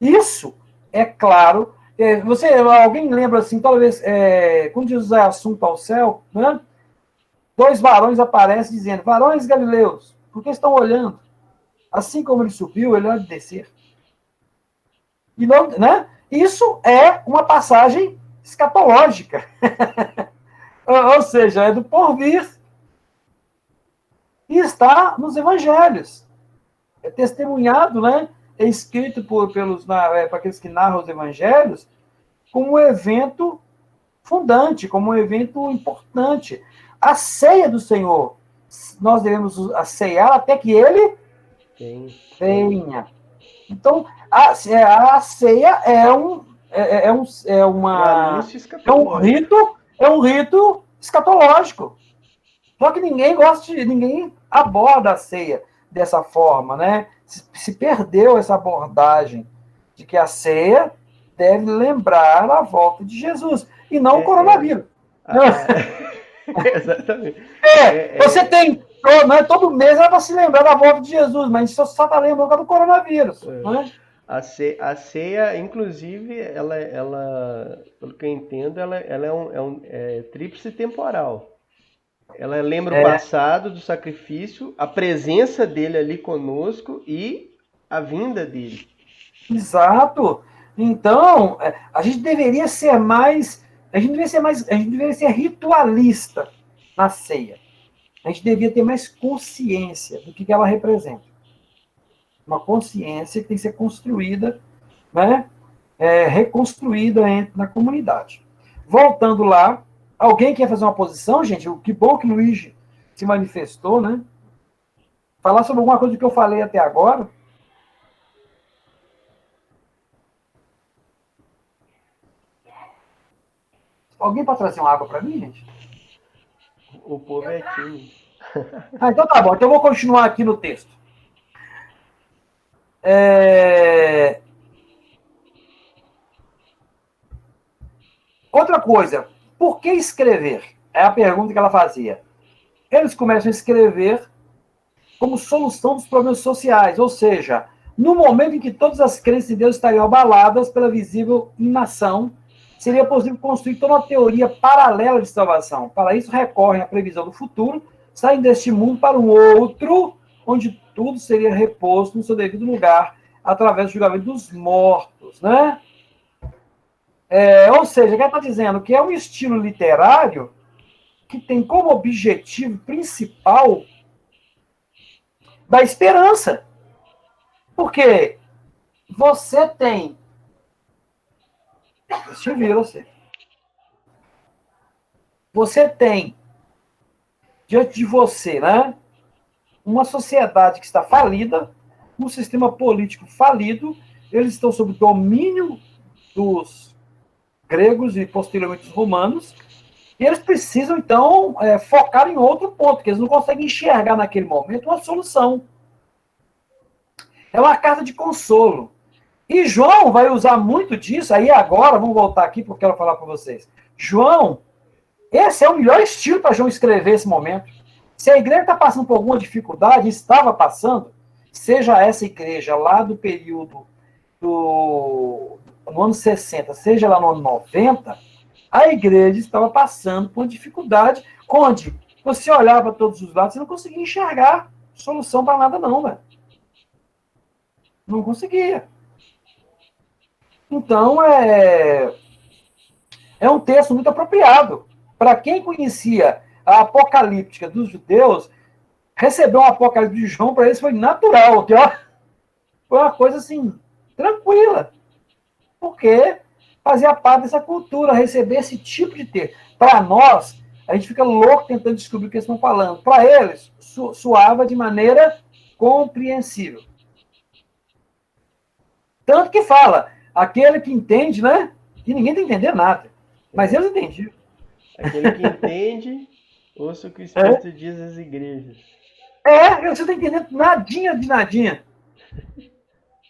Isso é claro. Alguém lembra assim, talvez, quando Jesus é assunto ao céu, né? 2 varões aparecem dizendo: varões galileus, por que estão olhando? Assim como ele subiu, ele há de descer. E não, né? Isso é uma passagem escatológica. Ou seja, é do porvir. E está nos evangelhos. É testemunhado, né? É escrito para aqueles que narram os evangelhos como um evento fundante, como um evento importante. A ceia do Senhor, nós devemos aceiar até que ele venha. Então, a ceia é um rito escatológico. Só que ninguém aborda a ceia dessa forma, né? Se perdeu essa abordagem de que a ceia deve lembrar a volta de Jesus, e não o coronavírus. Exatamente. Você tem, né, todo mês ela vai se lembrar da volta de Jesus, mas só está lembrando do coronavírus. Né? A ceia, inclusive, ela, pelo que eu entendo, ela é tríplice temporal. Ela lembra o passado do sacrifício, a presença dele ali conosco e a vinda dele. Exato. Então, a gente deveria ser ritualista na ceia. A gente deveria ter mais consciência do que ela representa. Uma consciência que tem que ser construída, né? Reconstruída na comunidade. Voltando lá, alguém quer fazer uma posição, gente? Que bom que o Luiz se manifestou, né? Falar sobre alguma coisa que eu falei até agora. Alguém pode trazer uma água para mim, gente? O povo é tímido. Então tá bom. Então eu vou continuar aqui no texto. Outra coisa. Por que escrever? É a pergunta que ela fazia. Eles começam a escrever como solução dos problemas sociais. Ou seja, no momento em que todas as crenças de Deus estariam abaladas pela visível inação, seria possível construir toda uma teoria paralela de salvação. Para isso, recorrem à previsão do futuro, saindo deste mundo para um outro, onde tudo seria reposto no seu devido lugar, através do julgamento dos mortos. Né? Ou seja, o que ela está dizendo? Que é um estilo literário que tem como objetivo principal da esperança. Porque você tem... Deixa eu ver você. Você tem diante de você, né, uma sociedade que está falida, um sistema político falido, eles estão sob domínio dos gregos e posteriormente dos romanos, e eles precisam, então, focar em outro ponto, que eles não conseguem enxergar naquele momento uma solução. É uma carta de consolo. E João vai usar muito disso, aí agora, vamos voltar aqui porque eu quero falar para vocês. João, esse é o melhor estilo para João escrever esse momento. Se a igreja está passando por alguma dificuldade, estava passando, seja essa igreja lá do período no ano 60, seja lá no ano 90, a igreja estava passando por uma dificuldade onde você olhava para todos os lados e não conseguia enxergar solução para nada não, velho. Não conseguia. Então, é um texto muito apropriado. Para quem conhecia a apocalíptica dos judeus, receber um apocalipse de João, para eles foi natural. Foi uma coisa assim, tranquila. Porque fazia parte dessa cultura, receber esse tipo de texto. Para nós, a gente fica louco tentando descobrir o que eles estão falando. Para eles, soava de maneira compreensível. Tanto que fala, aquele que entende, né? Que ninguém está entendendo nada. Mas eles entendiam. Aquele que entende, ouça o que o Espírito diz às igrejas. Você não está entendendo nadinha de nadinha.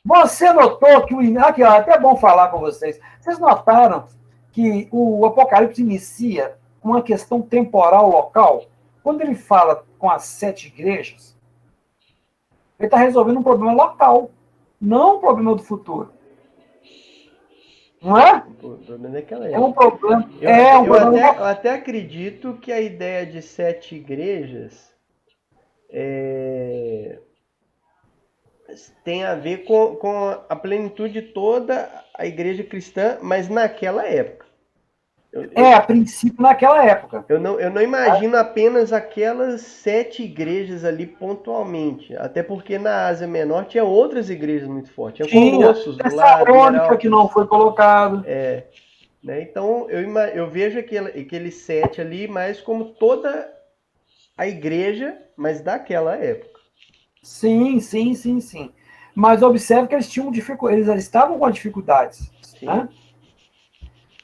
Você notou que aqui, ó, é até bom falar com vocês. Vocês notaram que o Apocalipse inicia com uma questão temporal local? Quando ele fala com as 7 igrejas, ele está resolvendo um problema local, não um problema do futuro. Não é? O problema daquela época. É um problema. Eu até acredito que a ideia de 7 igrejas tem a ver com a plenitude toda a igreja cristã, mas naquela época. A princípio naquela época. Eu não imagino apenas aquelas 7 igrejas ali pontualmente. Até porque na Ásia Menor tinha outras igrejas muito fortes. Tinha Colossos do lado. Tessalônica que não foi colocado. Né? Então eu vejo aquele 7 ali mais como toda a igreja, mas daquela época. Sim. Mas observe que eles tinham eles estavam com dificuldades. Sim. Né?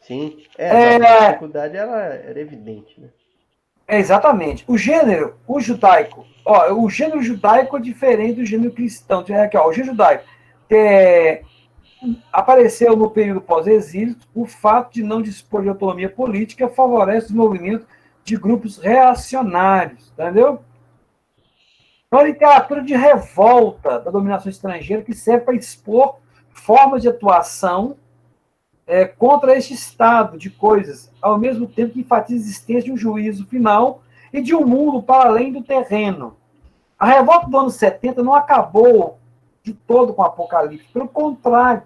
Sim. A dificuldade era evidente, né? Exatamente. O gênero judaico. O gênero judaico é diferente do gênero cristão. Aqui, o gênero judaico apareceu no período pós-exílio. O fato de não dispor de autonomia política favorece o movimento de grupos reacionários. Entendeu? É uma literatura de revolta da dominação estrangeira que serve para expor formas de atuação contra este estado de coisas, ao mesmo tempo que enfatiza a existência de um juízo final e de um mundo para além do terreno. A revolta do ano 70 não acabou de todo com o Apocalipse, pelo contrário.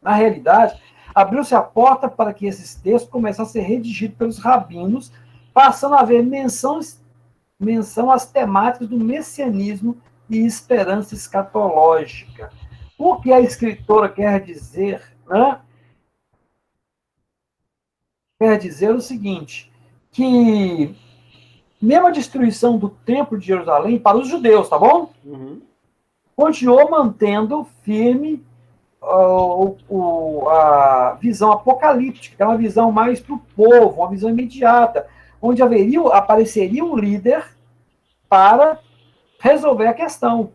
Na realidade, abriu-se a porta para que esses textos começassem a ser redigidos pelos rabinos, passando a haver menção às temáticas do messianismo e esperança escatológica. O que a escritora quer dizer, né? Quer dizer o seguinte, que mesmo a destruição do Templo de Jerusalém para os judeus, tá bom? Uhum. Continuou mantendo firme a visão apocalíptica, que é uma visão mais para o povo, uma visão imediata, onde apareceria um líder para resolver a questão.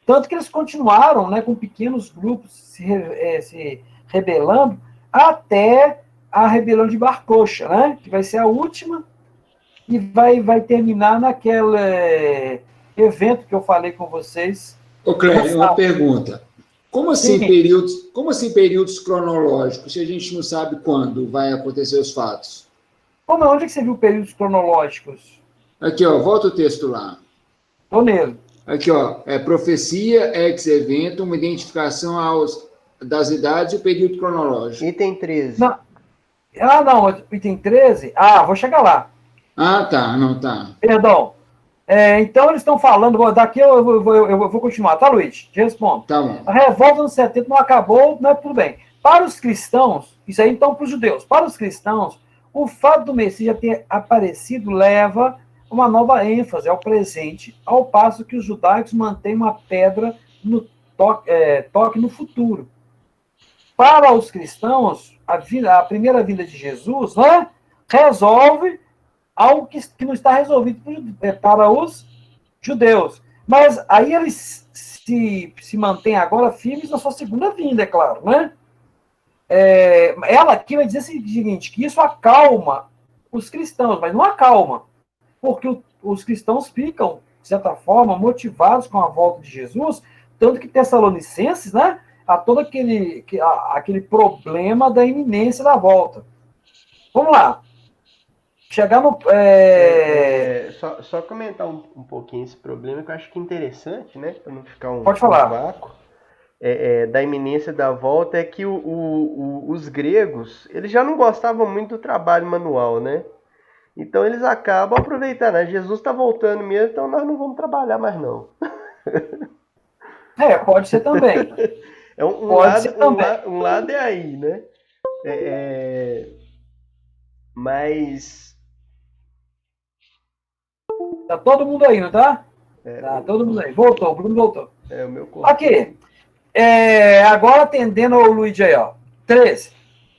Tanto que eles continuaram, né, com pequenos grupos se rebelando até a rebelião de Bar Kokhba, né, que vai ser a última e vai terminar naquele evento que eu falei com vocês. Ô, Cléber, uma pergunta. Como assim períodos cronológicos, se a gente não sabe quando vai acontecer os fatos? Onde que você viu períodos cronológicos? Aqui, volta o texto lá. Estou nele. Aqui, profecia, ex-evento, uma identificação das idades e o período cronológico. Item 13. Não, item 13? Vou chegar lá. Tá. Perdão. Então, eles estão falando, daqui eu vou continuar, tá, Luiz? Te respondo. Tá bom. A revolta nos 70 não acabou, não é tudo bem. Para os cristãos, isso aí então para os judeus, para os cristãos, o fato do Messias já ter aparecido leva uma nova ênfase ao presente, ao passo que os judaicos mantêm uma pedra no toque no futuro. Para os cristãos, a primeira vinda de Jesus, né, resolve algo que não está resolvido para os judeus. Mas aí eles se mantêm agora firmes na sua segunda vinda, é claro, né? Ela aqui vai dizer o seguinte, que isso acalma os cristãos, mas não acalma, porque os cristãos ficam, de certa forma, motivados com a volta de Jesus, tanto que Tessalonicenses, né, há todo aquele problema da iminência da volta. Vamos lá. Chegar no... Só comentar um pouquinho esse problema, que eu acho que é interessante, né, para não ficar Pode falar. vácuo. Da iminência da volta é que os gregos, eles já não gostavam muito do trabalho manual, né? Então eles acabam aproveitando, né? Jesus está voltando mesmo, então nós não vamos trabalhar mais não. Pode ser também. Um lado é aí, né? Mas... Tá todo mundo aí, não tá? Tá todo mundo aí. Voltou, o Bruno voltou. O meu corpo. Aqui. Agora atendendo ao Luigi aí, 13.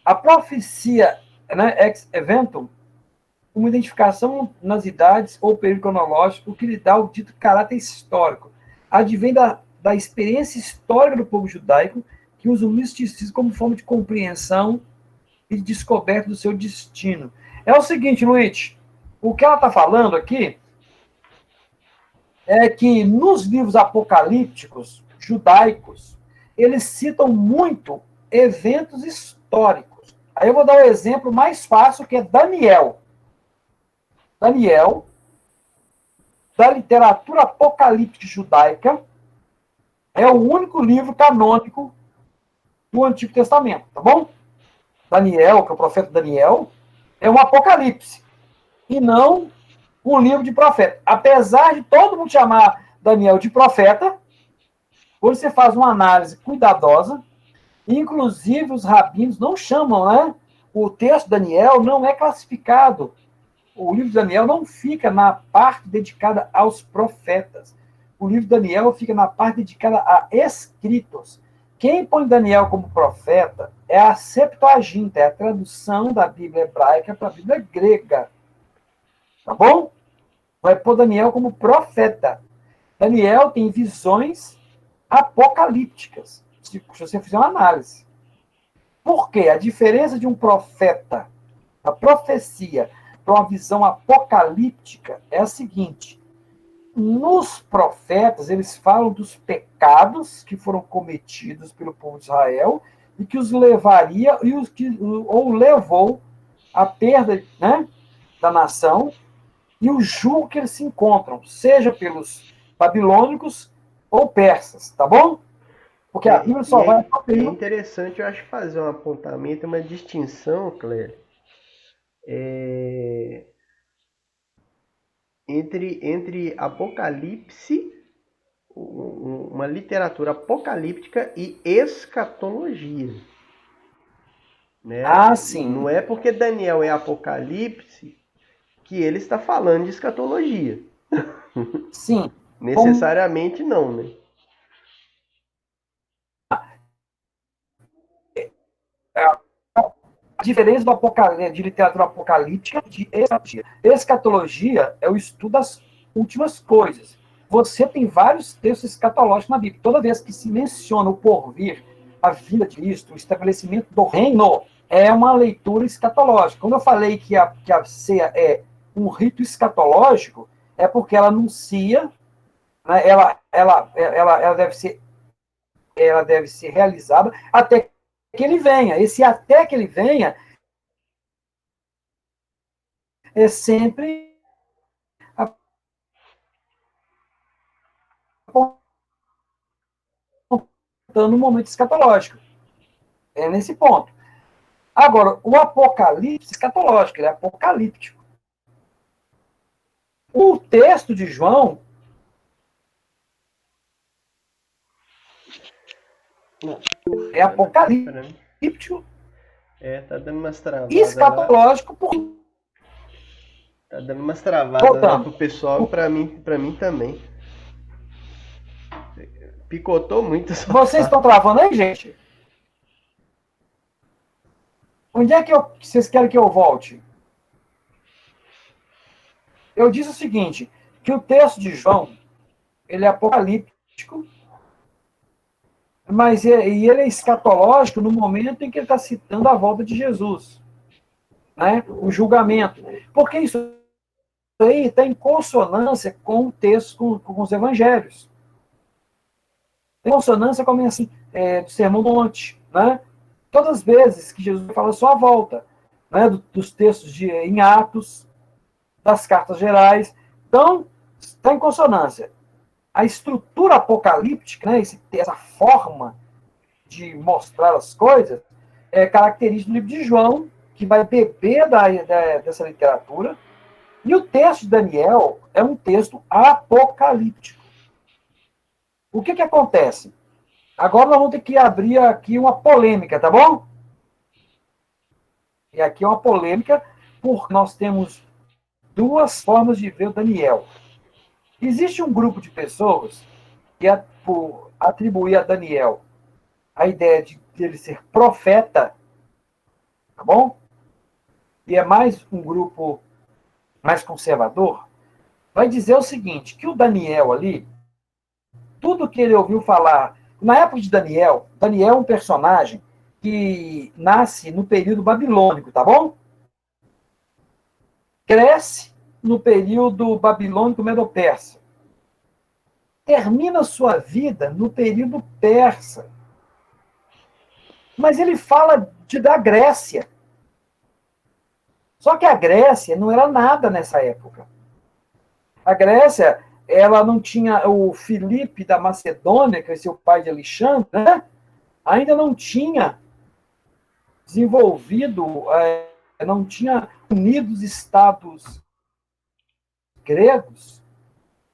A profecia, né, ex eventum, uma identificação nas idades ou período cronológico que lhe dá o dito caráter histórico. Advém da da experiência histórica do povo judaico, que usa o misticismo como forma de compreensão e de descoberta do seu destino. É o seguinte, Luiz, o que ela está falando aqui é que nos livros apocalípticos judaicos, eles citam muito eventos históricos. Aí eu vou dar o exemplo mais fácil, que é Daniel. Daniel, da literatura apocalíptica judaica, é o único livro canônico do Antigo Testamento, tá bom? Daniel, que é o profeta Daniel, é um apocalipse, e não um livro de profeta. Apesar de todo mundo chamar Daniel de profeta, quando você faz uma análise cuidadosa, inclusive os rabinos não chamam, né? O texto de Daniel não é classificado. O livro de Daniel não fica na parte dedicada aos profetas. O livro de Daniel fica na parte dedicada a escritos. Quem põe Daniel como profeta é a Septuaginta, é a tradução da Bíblia hebraica para a Bíblia grega. Tá bom? Vai pôr Daniel como profeta. Daniel tem visões apocalípticas, se você fizer uma análise. Por quê? A diferença de um profeta, a profecia, para uma visão apocalíptica é a seguinte: nos profetas, eles falam dos pecados que foram cometidos pelo povo de Israel e que os levaria, ou levou à perda, né, da nação e o julgo que eles se encontram, seja pelos babilônicos ou persas, tá bom? Porque a Bíblia só vai... É interessante, eu acho, fazer um apontamento, uma distinção, Clélia, entre Apocalipse, uma literatura apocalíptica, e escatologia. Né? Ah, sim. Não é porque Daniel é Apocalipse que ele está falando de escatologia. Sim. Necessariamente não, né? A diferença de literatura apocalíptica de escatologia. Escatologia é o estudo das últimas coisas. Você tem vários textos escatológicos na Bíblia. Toda vez que se menciona o porvir, a vinda de Cristo, o estabelecimento do reino, é uma leitura escatológica. Quando eu falei que a ceia é um rito escatológico, é porque ela anuncia, né, ela deve ser realizada até que ele venha. Esse até que ele venha é sempre apontando um momento escatológico. É nesse ponto. Agora, o apocalipse escatológico, ele é apocalíptico. O texto de João é apocalíptico. Tá dando umas travadas. Escatológico por... Tá dando umas travadas lá pro pessoal e pra mim também. Picotou muito. Vocês estão travando aí, gente? Onde é que vocês querem que eu volte? Eu disse o seguinte, que o texto de João, ele é apocalíptico, mas ele é escatológico no momento em que ele está citando a volta de Jesus, né? O julgamento. Porque isso aí está em consonância com o texto, com os evangelhos. Tem consonância como assim, do Sermão do Monte, né? Todas as vezes que Jesus fala só a volta, né? Dos textos em Atos, das cartas gerais. Então, está em consonância. A estrutura apocalíptica, né, essa forma de mostrar as coisas, é característica do livro de João, que vai beber dessa literatura. E o texto de Daniel é um texto apocalíptico. O que acontece? Agora nós vamos ter que abrir aqui uma polêmica, tá bom? E aqui é uma polêmica, porque nós temos duas formas de ver o Daniel. Existe um grupo de pessoas que, por atribuir a Daniel a ideia de ele ser profeta, tá bom? E é mais um grupo mais conservador, vai dizer o seguinte, que o Daniel ali, tudo que ele ouviu falar. Na época de Daniel, Daniel é um personagem que nasce no período babilônico, tá bom? Cresce no período babilônico medo-persa. Termina sua vida no período persa. Mas ele fala da Grécia. Só que a Grécia não era nada nessa época. A Grécia, ela não tinha o Filipe da Macedônia, que é seu pai de Alexandre, né? Ainda não tinha desenvolvido, não tinha unido os estados gregos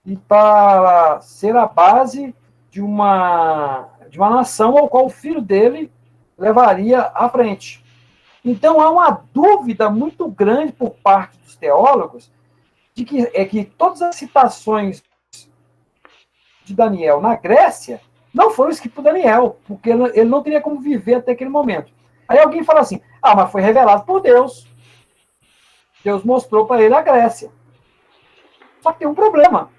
e para ser a base de uma nação ao qual o filho dele levaria à frente. Então, há uma dúvida muito grande por parte dos teólogos de que todas as citações de Daniel na Grécia não foram escritas por Daniel, porque ele não teria como viver até aquele momento. Aí alguém fala assim, mas foi revelado por Deus. Deus mostrou para ele a Grécia. Só que tem um problema.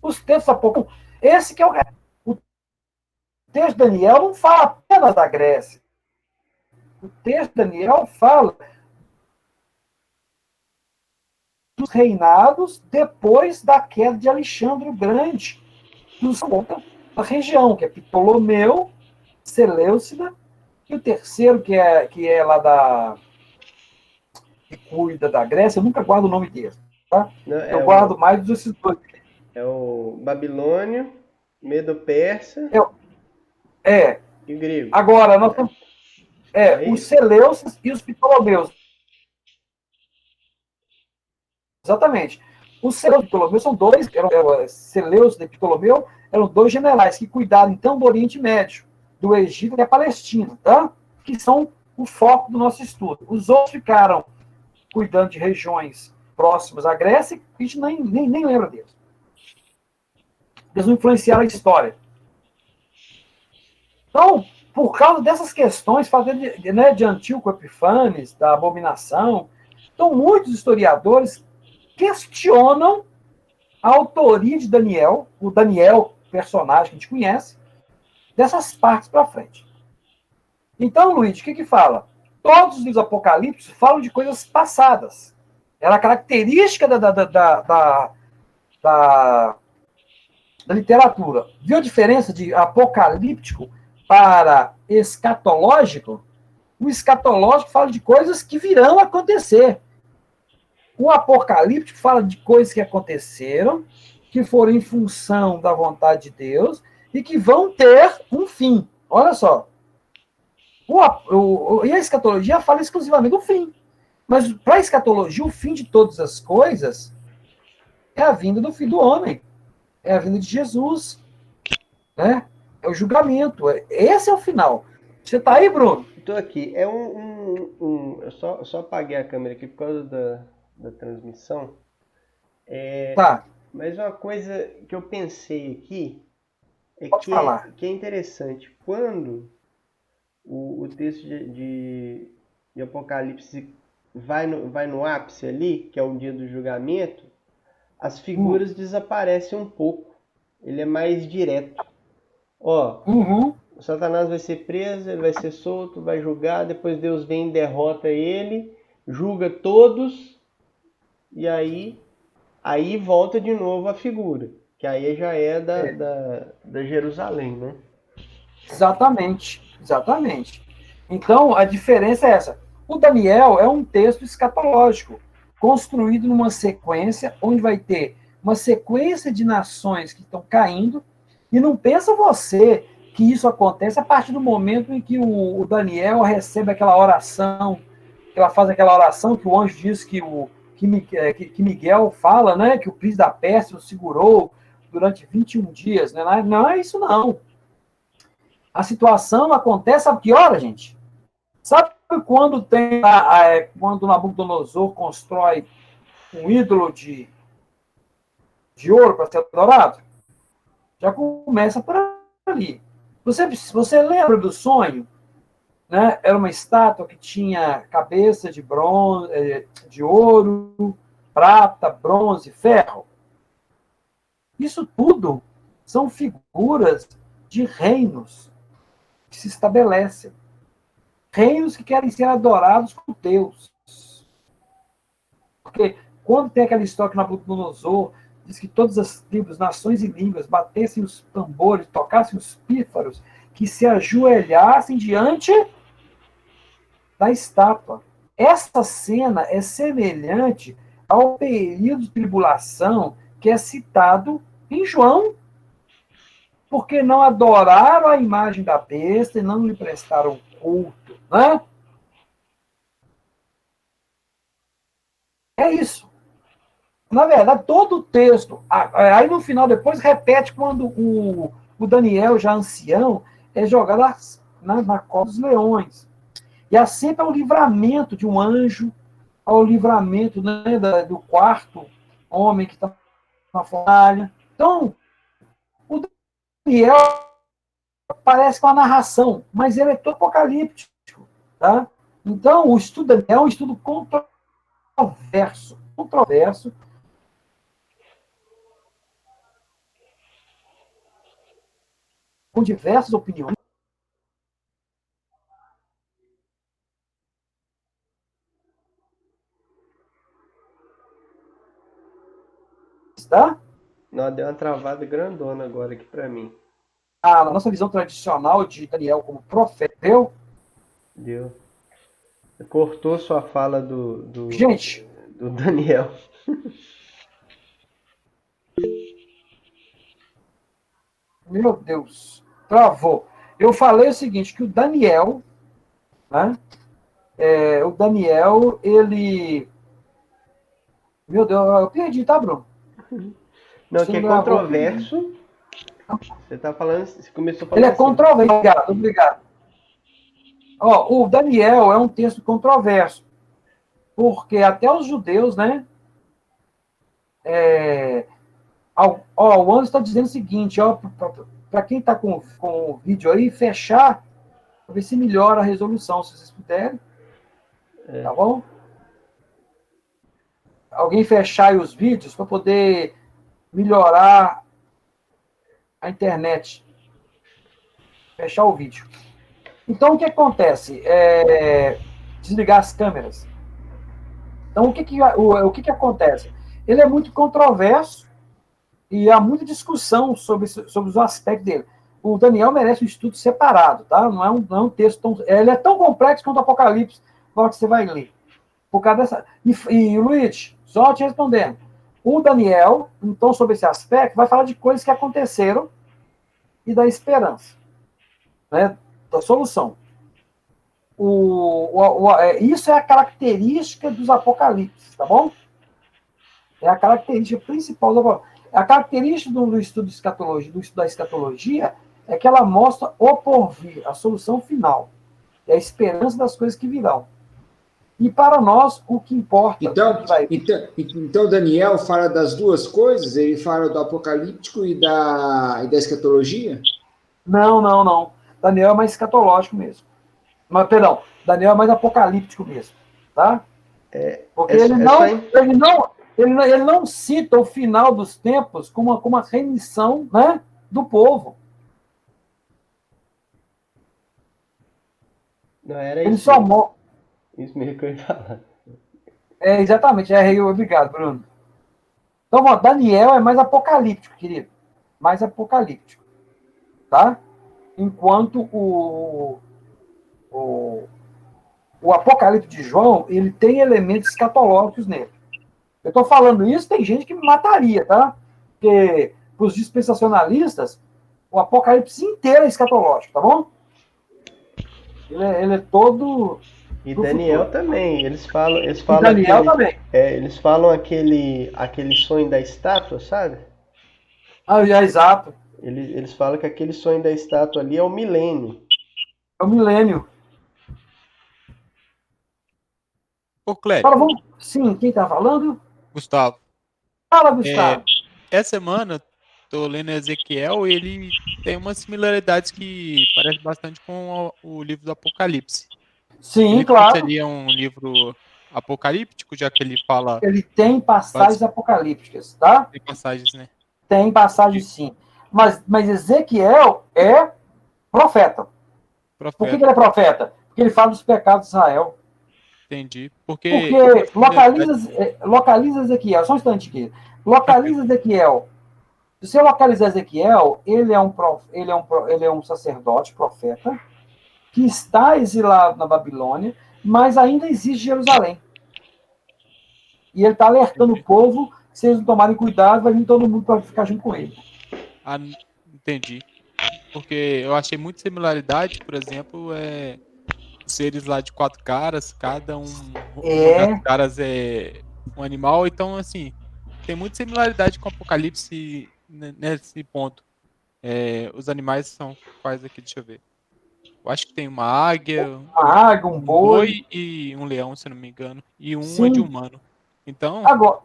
Os textos apocalípticos, esse que é o texto de Daniel não fala apenas da Grécia. O texto de Daniel fala dos reinados depois da queda de Alexandre o Grande, da região, que é Ptolomeu, Seleucida, e o terceiro, que é lá que cuida da Grécia, eu nunca guardo o nome dele. Tá? Não, eu guardo mais desses dois. É o Babilônio, Medo-Persa e grego. Agora, nós temos os Seleucidas e os Ptolomeus. Exatamente. Os Seleucidas e Ptolomeus são dois, Seleucida e Ptolomeu eram dois generais que cuidaram, então, do Oriente Médio, do Egito e da Palestina, tá? Que são o foco do nosso estudo. Os outros ficaram cuidando de regiões próximas à Grécia, a gente nem lembra deles. Eles não influenciaram a história. Então, por causa dessas questões, de Antíoco Epifanes, da abominação, então muitos historiadores questionam a autoria de Daniel, o Daniel, personagem que a gente conhece, dessas partes para frente. Então, Luiz, o que fala? Todos os apocalipses falam de coisas passadas. Era característica da literatura. Viu a diferença de apocalíptico para escatológico? O escatológico fala de coisas que virão a acontecer. O apocalíptico fala de coisas que aconteceram, que foram em função da vontade de Deus e que vão ter um fim. Olha só. E a escatologia fala exclusivamente do fim. Mas para a escatologia, o fim de todas as coisas é a vinda do Filho do Homem. É a vinda de Jesus. Né? É o julgamento. Esse é o final. Você está aí, Bruno? Estou aqui. É eu só apaguei a câmera aqui por causa da transmissão. Tá. Mas uma coisa que eu pensei aqui que é interessante. Quando o texto de Apocalipse vai no ápice ali, que é o dia do julgamento, as figuras desaparecem um pouco. Ele é mais direto. O Satanás vai ser preso, ele vai ser solto, vai julgar, depois Deus vem e derrota ele, julga todos, e aí volta de novo a figura, que aí já é da Jerusalém, né? Exatamente. Então, a diferença é essa. O Daniel é um texto escatológico, construído numa sequência, onde vai ter uma sequência de nações que estão caindo, e não pensa você que isso acontece a partir do momento em que o Daniel recebe aquela oração, que ela faz aquela oração que o anjo diz que Miguel fala, né, que o príncipe da Pérsia o segurou durante 21 dias. Né? Não é isso, não. A situação acontece, sabe que hora, gente? Sabe quando quando Nabucodonosor constrói um ídolo de ouro para ser adorado? Já começa por ali. Você lembra do sonho né? Era uma estátua que tinha cabeça de bronze, de ouro, prata, bronze, ferro. Isso tudo são figuras de reinos que se estabelecem. Reinos que querem ser adorados por Deus. Porque quando tem aquela história que Nabucodonosor diz que todas as tribos, nações e línguas batessem os tambores, tocassem os pífaros, que se ajoelhassem diante da estátua. Essa cena é semelhante ao período de tribulação que é citado em João, porque não adoraram a imagem da besta e não lhe prestaram culto. Né? É isso. Na verdade, todo o texto, aí no final depois repete quando o Daniel, já ancião, é jogado na cova dos leões. E há sempre o livramento de um anjo, ao livramento, né, do quarto homem que está na fornalha. Então, o Daniel parece com a narração, mas ele é todo apocalíptico. Tá? Então, o estudo de Daniel é um estudo controverso, com diversas opiniões. Tá? Não, deu uma travada grandona agora aqui para mim. A nossa visão tradicional de Daniel como profeta, deu? Deu. Cortou sua fala Gente, do Daniel. meu Deus, travou. Eu falei o seguinte, que o Daniel, né, ele... Meu Deus, eu perdi, tá, Bruno? Não, Você que é não gravou. controverso. Você tá falando, você começou Ele falando é assim. controverso, obrigado. Ó, o Daniel é um texto controverso, porque até os judeus, né? O Anderson está dizendo o seguinte, ó, para quem está com o vídeo aí, fechar, para ver se melhora a resolução, se vocês puderem. Tá bom? Alguém fechar aí os vídeos para poder melhorar a internet. Fechar o vídeo. Então, o que acontece? Desligar as câmeras. Então, o que acontece? Ele é muito controverso e há muita discussão sobre os aspectos dele. O Daniel merece um estudo separado, tá? Não é um texto tão... Ele é tão complexo quanto o Apocalipse, que você vai ler. Por causa dessa... E Luiz, só te respondendo. O Daniel, então, sobre esse aspecto, vai falar de coisas que aconteceram e da esperança, né? Da solução. Isso é a característica dos apocalipses, tá bom? É a característica principal do apocalipse. A característica do estudo de escatologia, do estudo da escatologia, é que ela mostra o porvir, a solução final. É a esperança das coisas que virão. E para nós, o que importa... Então Daniel fala das duas coisas? Ele fala do apocalíptico e da escatologia? Não. Daniel é mais escatológico mesmo. Mas, perdão, Daniel é mais apocalíptico mesmo. Tá? Porque ele não cita o final dos tempos como uma remissão, né, do povo. Não, era ele isso. Só mostra... Isso mesmo que eu ia falar. Exatamente, obrigado, Bruno. Então, Daniel é mais apocalíptico, querido. Mais apocalíptico. Tá? Enquanto o Apocalipse de João, ele tem elementos escatológicos nele. Eu estou falando isso, tem gente que me mataria, tá? Porque, para os dispensacionalistas, o Apocalipse inteiro é escatológico, tá bom? Ele é todo... E Daniel futuro. Também, eles falam Daniel também. Eles falam aquele sonho da estátua, sabe? Exato. Eles falam que aquele sonho da estátua ali é o milênio. É o milênio. Ô, Clédio. Agora vamos... Sim, quem está falando? Gustavo. Fala, Gustavo. Essa semana tô lendo Ezequiel, ele tem umas similaridades que parecem bastante com o livro do Apocalipse. Sim, Ele claro. seria um livro apocalíptico, já que ele fala Ele tem passagens apocalípticas, tá? tem passagens, né? Tem passagens sim. Mas Ezequiel é profeta. Por que ele Profeta, é profeta? Porque ele fala dos pecados de Israel. entendi. Porque Porque uma similaridade. localiza Ezequiel, só um instante aqui. Localiza Ezequiel. Se você localizar Ezequiel, ele é um sacerdote, profeta, que está exilado na Babilônia, mas ainda existe Jerusalém. E ele está alertando o povo, se eles não tomarem cuidado, vai vir todo mundo para ficar junto com ele. Ah, entendi. Porque eu achei muita similaridade, por exemplo, os seres lá de 4 caras, uma das caras é um animal, então assim, tem muita similaridade com o Apocalipse nesse ponto. Os animais são quais aqui? Deixa eu ver. Eu acho que tem uma águia, Uma águia, um um boi boi. e um leão, se não me engano, e um é de Sim. humano. Então, Agora,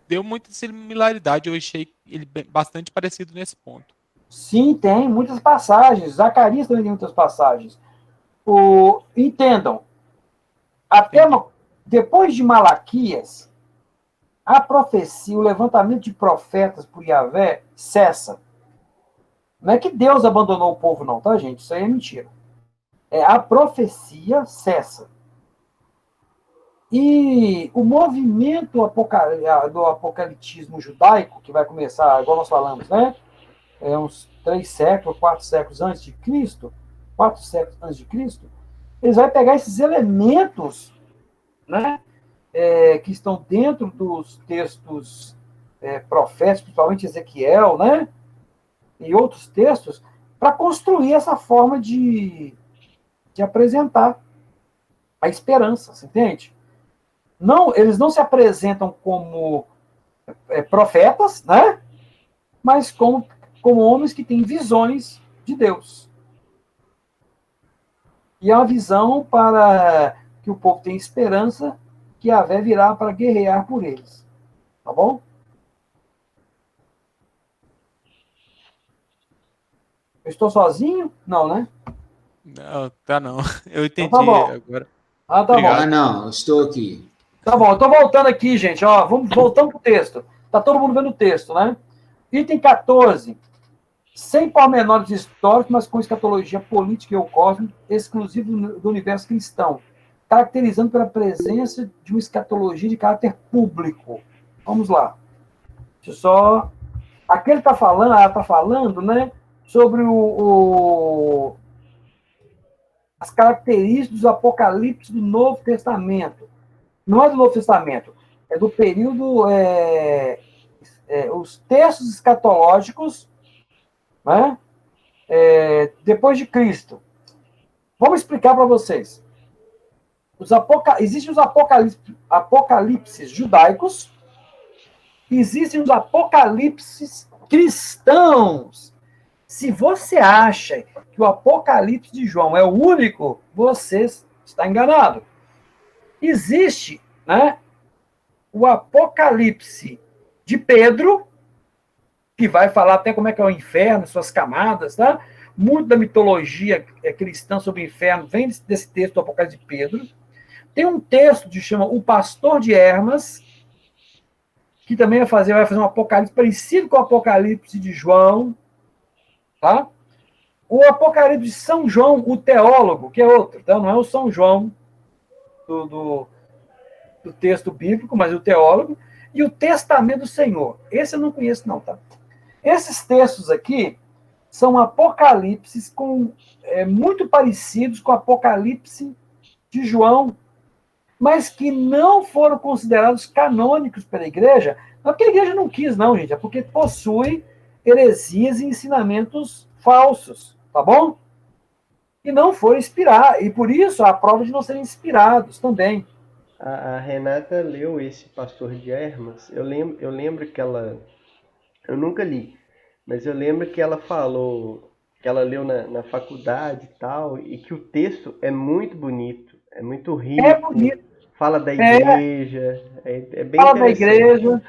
deu muita similaridade, eu achei ele bastante parecido nesse ponto. sim, tem muitas passagens. Zacarias também tem muitas passagens. Entendam, até depois de Malaquias, a profecia, o levantamento de profetas por Yahvé cessa. Não é que Deus abandonou o povo, não, tá, gente? Isso aí é mentira. A profecia cessa. E o movimento do apocalitismo judaico, que vai começar, igual nós falamos, né? Uns 3 séculos, 4 séculos antes de Cristo, 4 séculos antes de Cristo, eles vão pegar esses elementos, né? Que estão dentro dos textos proféticos, principalmente Ezequiel, né? E outros textos, para construir essa forma de apresentar a esperança, você entende? Não, eles não se apresentam como profetas, né? Mas como homens que têm visões de Deus. E é uma visão para que o povo tenha esperança que Yahvé virá para guerrear por eles. Tá bom? Eu estou sozinho? Não, né? Não, tá não. Eu Então tá entendi bom. agora. Ah, tá Obrigado. bom. Ah, não, estou aqui. Tá bom, eu tô voltando aqui, gente. Ó, voltando pro texto. Tá todo mundo vendo o texto, né? Item 14. Sem pormenores históricos, mas com escatologia política e ou cósmica, exclusivo do universo cristão, caracterizando pela presença de uma escatologia de caráter público. Vamos lá. Deixa eu só. Aqui ele está falando, ela está falando, né, sobre as características do Apocalipse do Novo Testamento. Não é do Novo Testamento, é do período. Os textos escatológicos, né, depois de Cristo. Vamos explicar para vocês. Existem os apocalipses judaicos, existem os apocalipses cristãos. Se você acha que o Apocalipse de João é o único, você está enganado. Existe, né, o Apocalipse de Pedro, que vai falar até como é que é o inferno, suas camadas, tá? Muito da mitologia cristã sobre o inferno vem desse texto do Apocalipse de Pedro. Tem um texto que chama O Pastor de Hermas, que também vai fazer um apocalipse parecido com o Apocalipse de João, tá? O Apocalipse de São João, o teólogo, que é outro, então não é o São João do texto bíblico, mas o teólogo, e o Testamento do Senhor. Esse eu não conheço não, tá? Esses textos aqui são apocalipses muito parecidos com o Apocalipse de João, mas que não foram considerados canônicos pela igreja. Não é porque a igreja não quis, não, gente. É porque possui heresias e ensinamentos falsos, tá bom? E não foram inspirados. E por isso a prova de não serem inspirados também. A Renata leu esse Pastor de Hermas. Eu lembro que ela... Eu nunca li, mas eu lembro que ela falou que ela leu na faculdade e tal, e que o texto é muito bonito, é muito rico. É bonito. Fala da igreja, é bem Fala da interessante. igreja.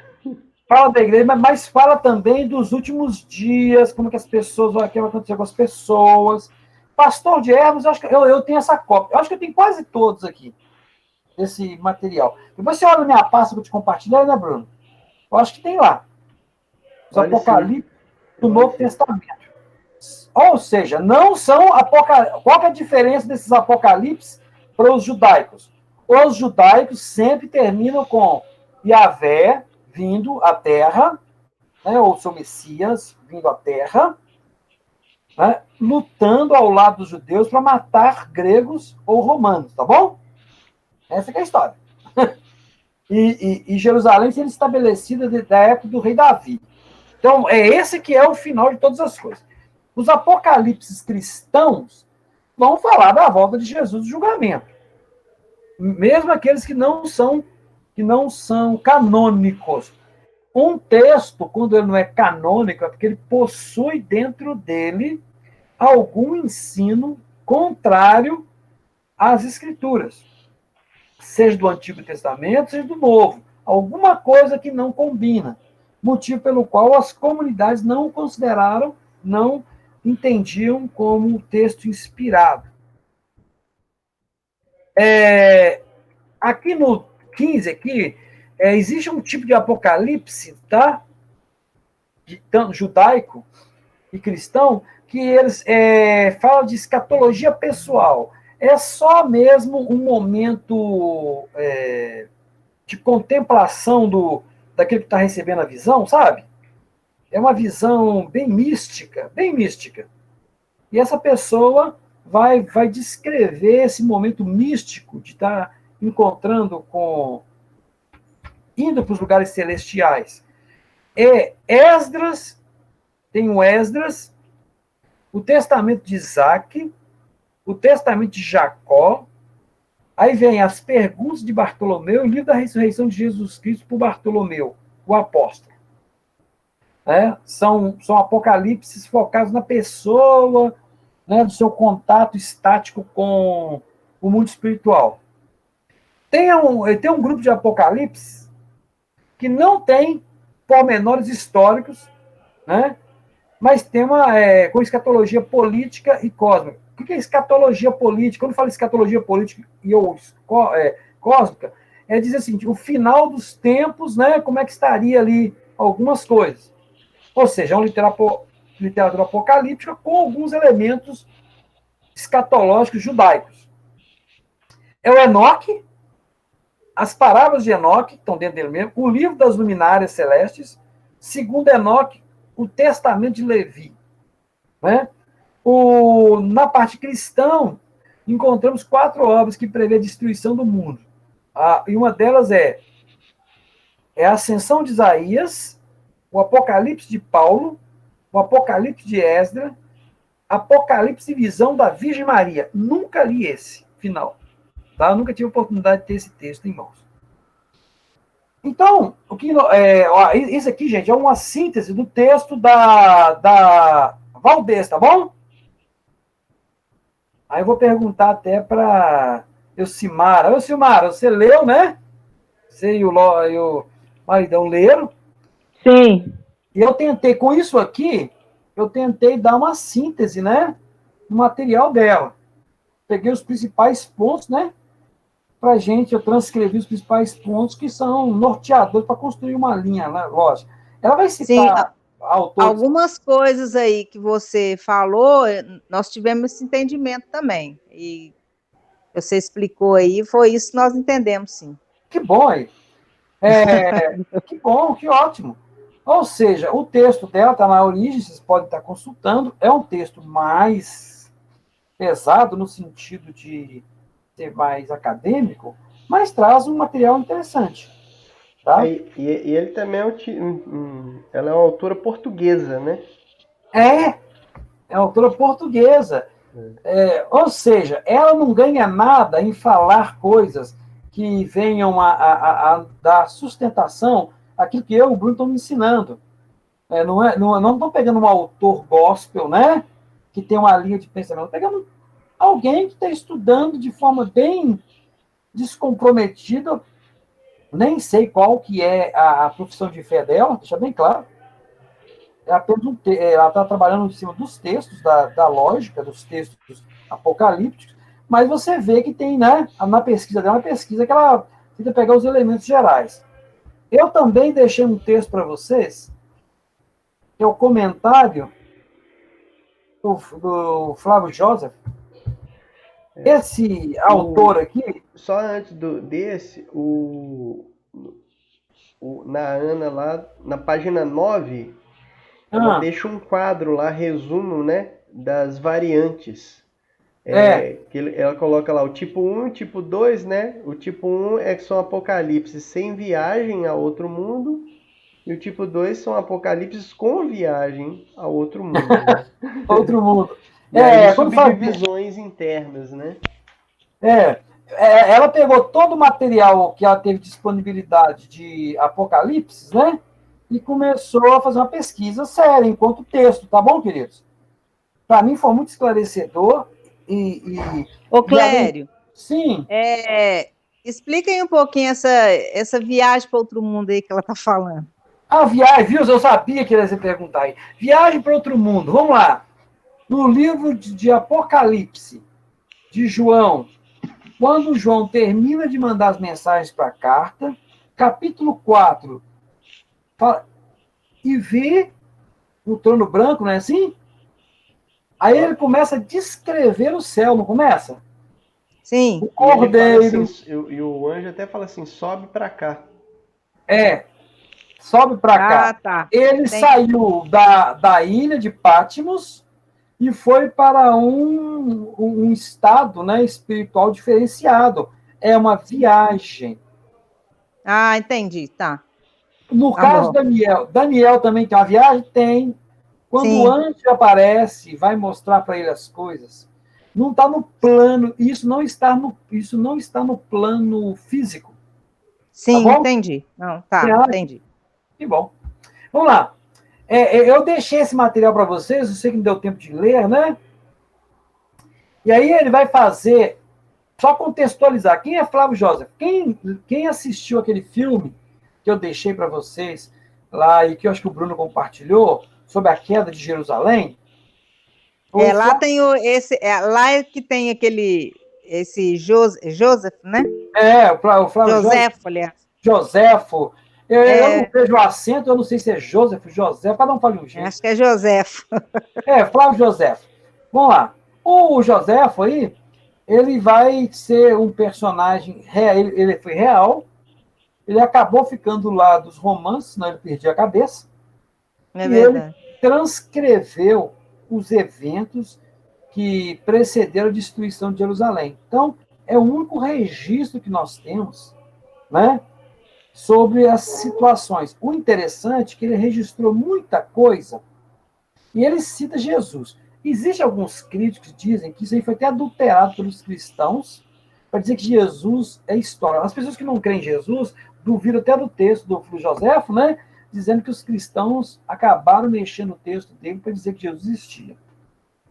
Fala da igreja, mas fala também dos últimos dias, como que as pessoas, o que vai acontecer com as pessoas. Pastor de Ervas, eu acho que eu tenho essa cópia. Eu acho que eu tenho quase todos aqui, desse material. Depois você olha na minha pasta que eu te compartilhei, né, Bruno? Eu acho que tem lá. Os Olha, Apocalipse do olha, Novo Testamento. Ou seja, não são apocalipse. Qual que é a diferença desses apocalipses para os judaicos? Os judaicos sempre terminam com Yahvé vindo à terra, né, ou seu Messias vindo à terra, né, lutando ao lado dos judeus para matar gregos ou romanos, tá bom? Essa que é a história. E Jerusalém sendo estabelecida da época do rei Davi. Então, é esse que é o final de todas as coisas. Os apocalipses cristãos vão falar da volta de Jesus do julgamento. Mesmo aqueles que não são canônicos. Um texto, quando ele não é canônico, é porque ele possui dentro dele algum ensino contrário às Escrituras. Seja do Antigo Testamento, seja do Novo. Alguma coisa que não combina. Motivo pelo qual as comunidades não o consideraram, não entendiam como texto inspirado. Aqui no 15, existe um tipo de apocalipse, tá? Tanto judaico e cristão, que eles falam de escatologia pessoal. É só mesmo um momento de contemplação daquele que está recebendo a visão, sabe? É uma visão bem mística, bem mística. E essa pessoa vai descrever esse momento místico de estar encontrando indo para os lugares celestiais. Esdras, tem o Esdras, o testamento de Isaac, o testamento de Jacó, aí vem as perguntas de Bartolomeu e o livro da ressurreição de Jesus Cristo por Bartolomeu, o apóstolo. São apocalipses focados na pessoa, né, do seu contato estático com o mundo espiritual. Tem um grupo de apocalipse que não tem pormenores históricos, né, mas tem com escatologia política e cósmica. O que é escatologia política? Quando eu falo escatologia política cósmica, é dizer assim, o final dos tempos, né, como é que estaria ali algumas coisas. Ou seja, é uma literatura apocalíptica com alguns elementos escatológicos judaicos. É o Enoque, as parábolas de Enoque, que estão dentro dele mesmo, o livro das luminárias celestes, segundo Enoque, o testamento de Levi. Né? Na parte cristã, encontramos 4 obras que prevê a destruição do mundo. E uma delas é a Ascensão de Isaías, o Apocalipse de Paulo, o Apocalipse de Esdras, Apocalipse e Visão da Virgem Maria. Nunca li esse final. Tá? Eu nunca tive a oportunidade de ter esse texto em mãos. Então, isso aqui, gente, é uma síntese do texto da Valdez, tá bom? Aí eu vou perguntar até para Elcimara. Elcimara, você leu, né? Você e o maridão leram? Sim. E eu tentei, com isso aqui, dar uma síntese, né? No material dela. Peguei os principais pontos, né? Pra gente, eu transcrevi os principais pontos que são norteadores para construir uma linha, né? Lógico. Ela vai citar autores. Algumas coisas aí que você falou, nós tivemos esse entendimento também. E você explicou aí, foi isso que nós entendemos, sim. Que bom aí. Que bom, que ótimo. Ou seja, o texto dela está na origem, vocês podem estar consultando, é um texto mais pesado no sentido de ser mais acadêmico, mas traz um material interessante. Tá? E ele também ela é uma autora portuguesa, né? É uma autora portuguesa. Ou seja, ela não ganha nada em falar coisas que venham a dar sustentação àquilo que eu e o Bruno estamos me ensinando. Não estão pegando um autor gospel, né? Que tem uma linha de pensamento. Pegando alguém que está estudando de forma bem descomprometida, Nem sei qual que é a profissão de fé dela, deixa bem claro. É apenas ela está trabalhando em cima dos textos, da lógica, dos textos apocalípticos, mas você vê que tem, né, na pesquisa dela, uma pesquisa que ela tenta pegar os elementos gerais. Eu também deixei um texto para vocês, que é o comentário do Flávio Joseph. Esse autor aqui... Só antes desse, na Ana, lá, na página 9, ela deixa um quadro lá, resumo, né, das variantes. Ela coloca lá o tipo 1 e o tipo 2, né? O tipo 1 é que são apocalipses sem viagem a outro mundo, e o tipo 2 são apocalipses com viagem a outro mundo. Né? Outro mundo. E aí subdivisões internas, né? Ela pegou todo o material que ela teve disponibilidade de Apocalipse, né? E começou a fazer uma pesquisa séria, enquanto texto, tá bom, queridos? Para mim foi muito esclarecedor. Ô, Clério. Sim. Explica aí um pouquinho essa viagem para outro mundo aí que ela tá falando. A viagem, viu? Eu sabia que ela ia perguntar aí. Viagem para outro mundo. Vamos lá. No livro de Apocalipse, de João, quando João termina de mandar as mensagens para a carta, capítulo 4, fala, e vê o trono branco, não é assim? Aí ele começa a descrever o céu, não começa? Sim. O cordeiro. E o anjo até fala assim, sobe para cá. Sobe para cá. Tá. Ele saiu da ilha de Patmos e foi para um estado, né, espiritual diferenciado. É uma viagem. Entendi, tá. No caso de Daniel também tem uma viagem? Tem. Quando o anjo aparece, vai mostrar para ele as coisas. Não está no plano, isso não está no plano físico. Sim, tá entendi. Não, entendi. Que bom. Vamos lá. Eu deixei esse material para vocês, eu sei que não deu tempo de ler, né? E aí ele vai fazer, só contextualizar, quem é Flávio Joseph? Quem assistiu aquele filme que eu deixei para vocês lá e que eu acho que o Bruno compartilhou, sobre a queda de Jerusalém? Lá tem lá é que tem esse Joseph, né? O Flávio Joseph, aliás. Josefo. Eu não vejo o acento, eu não sei se é Joseph, José, cada um fala um jeito. Acho que é Josefo. Flávio Josefo. Vamos lá. O Josefo aí, ele vai ser um personagem, ele foi real, ele acabou ficando do lado dos romanos, senão ele perdia a cabeça. É verdade. Ele transcreveu os eventos que precederam a destruição de Jerusalém. Então, é o único registro que nós temos, né, sobre as situações. O interessante é que ele registrou muita coisa e ele cita Jesus. Existem alguns críticos que dizem que isso aí foi até adulterado pelos cristãos para dizer que Jesus é história. As pessoas que não creem em Jesus duvidam até do texto do Flávio Josefo, né, dizendo que os cristãos acabaram mexendo no texto dele para dizer que Jesus existia.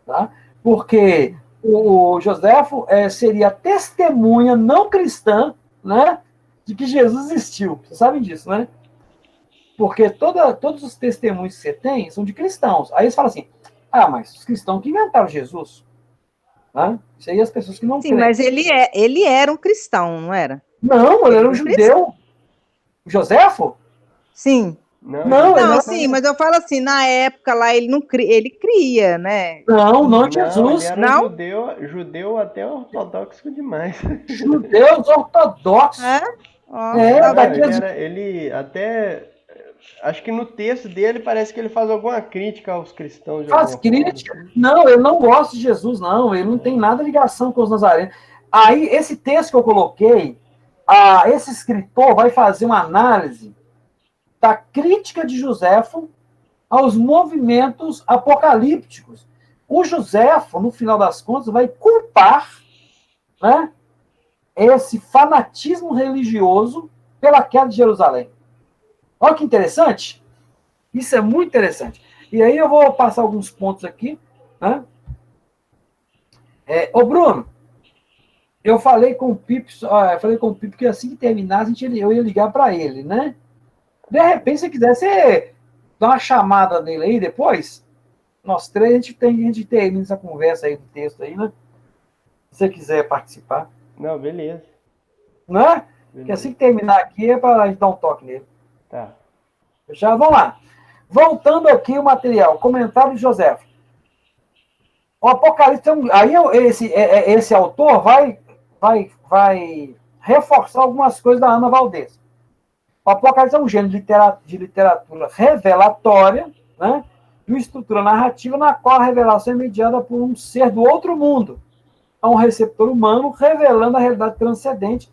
Tá? Porque o Josefo seria a testemunha não cristã, né, de que Jesus existiu. Vocês sabem disso, né? Porque todos os testemunhos que você tem são de cristãos. Aí eles falam assim, mas os cristãos que inventaram Jesus. Né? Isso aí as pessoas que não creem. Sim, mas ele era um cristão, não era? Não, ele era um judeu. O Josefo? Sim. Não, sim, mas eu falo assim, na época lá ele cria, né? Não, Jesus. Ele era judeu até ortodoxo demais. Judeus ortodoxos. Ele até... Acho que no texto dele parece que ele faz alguma crítica aos cristãos. Faz crítica? Forma. Não, eu não gosto de Jesus, não. Ele não tem nada de ligação com os nazarenos. Aí, esse texto que eu coloquei, esse escritor vai fazer uma análise da crítica de Josefo aos movimentos apocalípticos. O Josefo, no final das contas, vai culpar, né, esse fanatismo religioso pela queda de Jerusalém. Olha que interessante. Isso é muito interessante. E aí eu vou passar alguns pontos aqui. Né? Ô, Bruno, eu falei com o Pipo, que assim que terminasse, eu ia ligar para ele, né? De repente, se quiser, você dá uma chamada nele aí depois. Nós três, a gente termina essa conversa aí do texto aí, né? Se você quiser participar. Não, beleza. Né? Beleza. Que assim que terminar aqui é para a gente dar um toque nele. Tá. Já vamos lá. Voltando aqui o material, comentário de José. O Apocalipse, aí esse autor vai reforçar algumas coisas da Ana Valdez. O Apocalipse é um gênero de literatura revelatória, né? De uma estrutura narrativa na qual a revelação é mediada por um ser do outro mundo, a um receptor humano, revelando a realidade transcendente,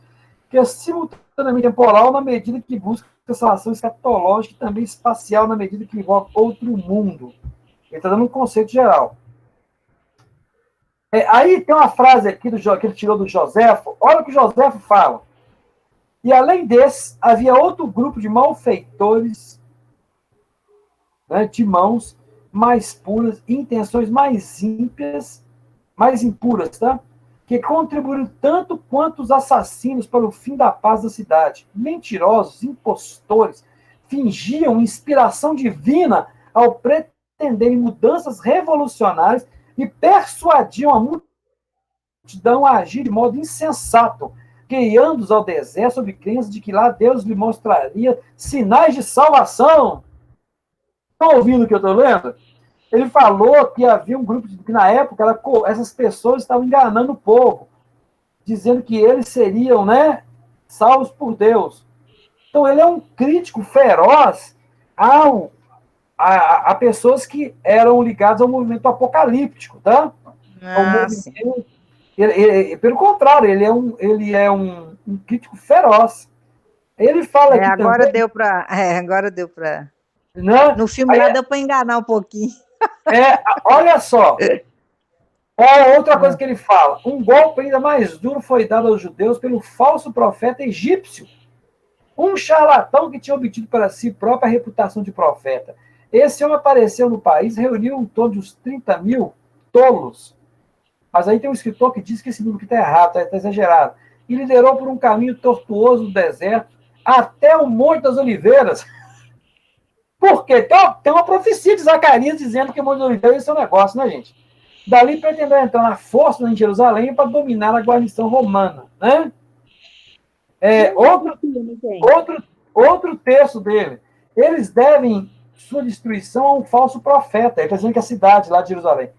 que é simultaneamente temporal na medida que busca essa relação escatológica e também espacial na medida que envolve outro mundo. Ele está dando um conceito geral. Aí tem uma frase aqui que ele tirou do Joséfo. Olha o que o Joséfo fala. E além desse, havia outro grupo de malfeitores, né, de mãos mais puras, intenções mais ímpias, mais impuras, tá? Que contribuíram tanto quanto os assassinos para o fim da paz da cidade. Mentirosos, impostores, fingiam inspiração divina ao pretenderem mudanças revolucionárias e persuadiam a multidão a agir de modo insensato, guiando-os ao deserto sob crença de que lá Deus lhe mostraria sinais de salvação. Estão ouvindo o que eu estou lendo? Ele falou que havia um grupo, que na época essas pessoas estavam enganando o povo, dizendo que eles seriam, né, salvos por Deus. Então ele é um crítico feroz a pessoas que eram ligadas ao movimento apocalíptico, tá? Pelo contrário, ele é um crítico feroz. Ele fala que agora também... agora deu para... Né? No filme lá deu para enganar um pouquinho. Olha só. Outra coisa que ele fala. Um golpe ainda mais duro foi dado aos judeus pelo falso profeta egípcio. Um charlatão que tinha obtido para si própria a reputação de profeta. Esse homem apareceu no país, reuniu em torno de uns 30 mil tolos. Mas aí tem um escritor que diz que esse número está errado, está exagerado. E liderou por um caminho tortuoso do deserto até o Monte das Oliveiras. Por quê? Tem uma profecia de Zacarias dizendo que o Monte das Oliveiras é um negócio, né, gente? Dali pretendeu entrar na força em Jerusalém para dominar a guarnição romana, né? Outro texto dele. Eles devem sua destruição a um falso profeta. Ele está dizendo que a cidade lá de Jerusalém.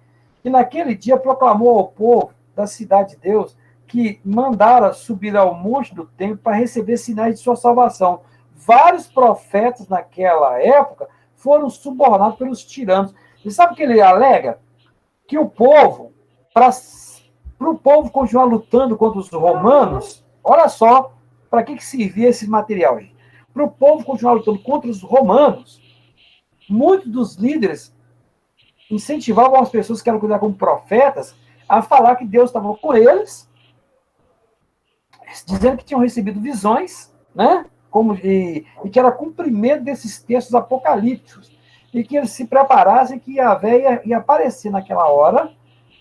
E naquele dia proclamou ao povo da cidade de Deus que mandara subir ao monte do templo para receber sinais de sua salvação. Vários profetas naquela época foram subornados pelos tiranos. E sabe o que ele alega? Que o povo, para o povo continuar lutando contra os romanos, olha só para que servia esse material. Para o povo continuar lutando contra os romanos, muitos dos líderes incentivavam as pessoas que eram consideradas como profetas a falar que Deus estava com eles, dizendo que tinham recebido visões, né? E que era cumprimento desses textos apocalípticos, e que eles se preparassem que Yahvé ia aparecer naquela hora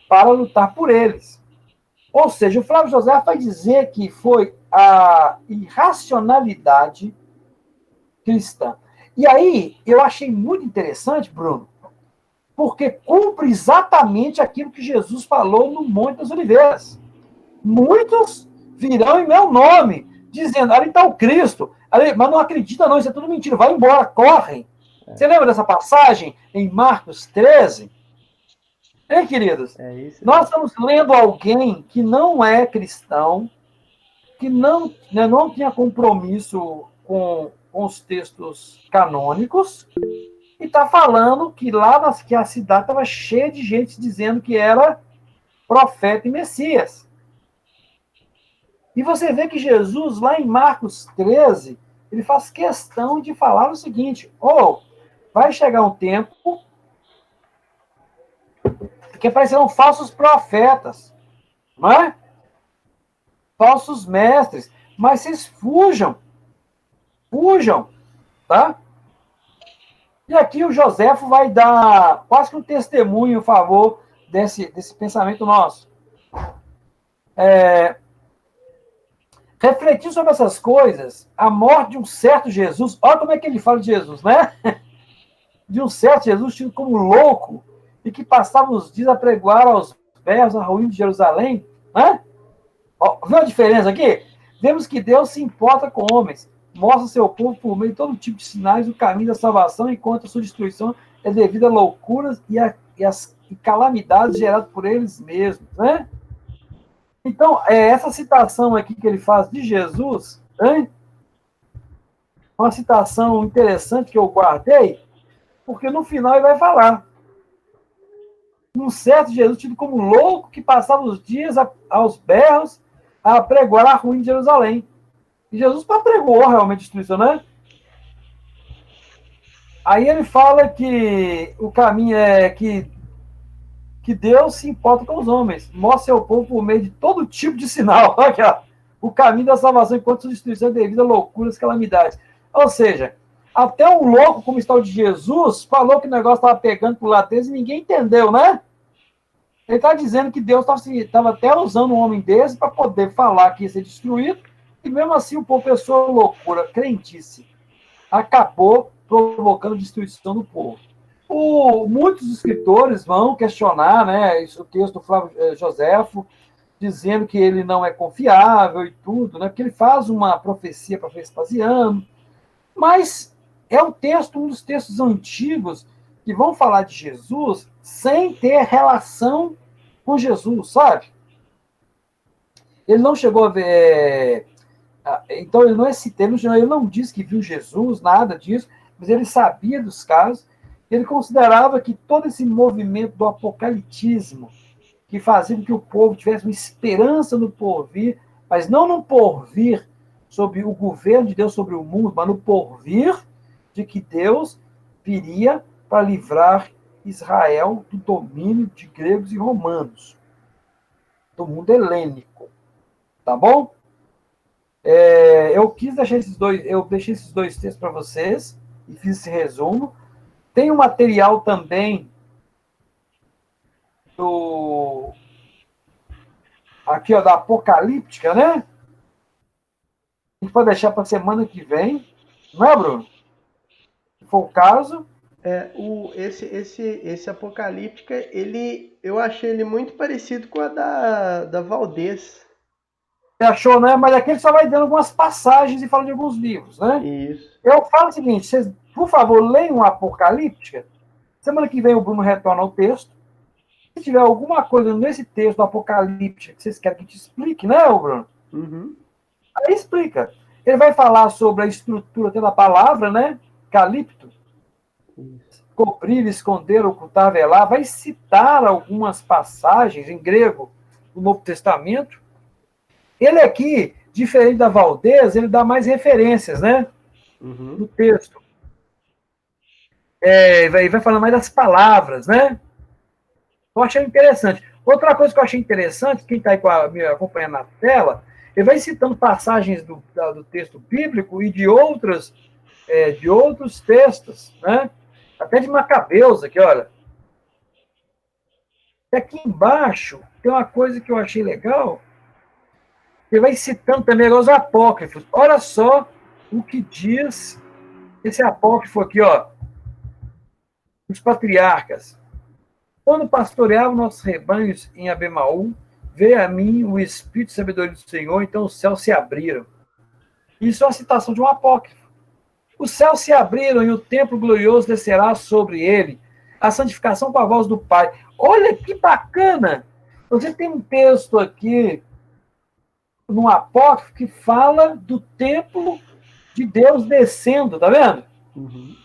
para lutar por eles. Ou seja, o Flávio José vai dizer que foi a irracionalidade cristã. E aí, eu achei muito interessante, Bruno, porque cumpre exatamente aquilo que Jesus falou no Monte das Oliveiras. Muitos virão em meu nome, dizendo, ali está o Cristo, ali, mas não acredita não, isso é tudo mentira, vai embora, correm. Você lembra dessa passagem em Marcos 13? Hein, queridos? Isso. Nós estamos lendo alguém que não é cristão, que não tinha compromisso com os textos canônicos, e está falando que lá que a cidade estava cheia de gente dizendo que era profeta e Messias. E você vê que Jesus, lá em Marcos 13, ele faz questão de falar o seguinte, vai chegar um tempo que aparecerão falsos profetas, não é? Falsos mestres, mas vocês fujam, tá? E aqui o Joséfo vai dar quase que um testemunho a favor desse pensamento nosso. Refletindo sobre essas coisas, a morte de um certo Jesus, olha como é que ele fala de Jesus, né? De um certo Jesus tido como louco e que passava os dias a pregoar aos berros a ruína de Jerusalém, né? Ó, viu a diferença aqui? Vemos que Deus se importa com homens, mostra seu povo por meio de todo tipo de sinais o caminho da salvação, enquanto a sua destruição é devida a loucuras e calamidades geradas por eles mesmos, né? Então, essa citação aqui que ele faz de Jesus, hein? Uma citação interessante que eu guardei, porque no final ele vai falar. Um certo Jesus tido como louco que passava os dias aos berros a pregoar a ruína de Jerusalém. E Jesus pregou realmente a destruição, né? Aí ele fala que o caminho é que Deus se importa com os homens, mostra seu povo por meio de todo tipo de sinal. Olha aqui, ó. O caminho da salvação enquanto sua destruição é devida a loucuras, calamidades. Ou seja, até um louco como está o de Jesus falou que o negócio estava pegando por lá deles e ninguém entendeu, né? Ele está dizendo que Deus estava até usando um homem desse para poder falar que ia ser destruído, e mesmo assim o povo pensou loucura, crentice. Acabou provocando destruição do povo. Muitos escritores vão questionar, né, o texto do Flávio Joséfo, dizendo que ele não é confiável e tudo, né, porque ele faz uma profecia para Vespasiano, mas é um dos textos antigos que vão falar de Jesus sem ter relação com Jesus, sabe? Ele não chegou a ver... Então, ele não é citado, ele não diz que viu Jesus, nada disso, mas ele sabia dos casos, ele considerava que todo esse movimento do apocalitismo, que fazia com que o povo tivesse uma esperança no porvir, mas não no porvir sobre o governo de Deus sobre o mundo, mas no porvir de que Deus viria para livrar Israel do domínio de gregos e romanos, do mundo helênico. Tá bom? Eu deixei esses dois textos para vocês e fiz esse resumo. Tem um material também aqui, ó, da Apocalíptica, né? A gente pode deixar para a semana que vem, não é, Bruno? Se for o caso. Esse Apocalíptica, eu achei ele muito parecido com a da Valdez. Você achou, né? Mas aqui ele só vai dando algumas passagens e fala de alguns livros, né? Isso. Eu falo o seguinte, vocês, por favor, leiam a Apocalíptica. Semana que vem o Bruno retorna ao texto. Se tiver alguma coisa nesse texto do Apocalíptica que vocês querem que a gente explique, né, Bruno? Uhum. Aí explica. Ele vai falar sobre a estrutura até da palavra, né? Calipto. Cobrir, esconder, ocultar, velar. Vai citar algumas passagens em grego do Novo Testamento. Ele aqui, diferente da Valdez, ele dá mais referências, né? Uhum. No texto. Vai falando mais das palavras, né? Eu achei interessante. Outra coisa que eu achei interessante, quem está aí me acompanhando na tela, ele vai citando passagens do texto bíblico e de outros textos, né? Até de Macabeus aqui, olha. E aqui embaixo tem uma coisa que eu achei legal. Ele vai citando também agora os apócrifos. Olha só o que diz esse apócrifo aqui, ó. Os patriarcas. Quando pastoreava nossos rebanhos em Abemaú, veio a mim o Espírito de sabedoria do Senhor, então os céus se abriram. Isso é uma citação de um apócrifo. Os céus se abriram e o templo glorioso descerá sobre ele. A santificação com a voz do Pai. Olha que bacana! Você tem um texto aqui num apócrifo que fala do templo de Deus descendo, tá vendo? Uhum.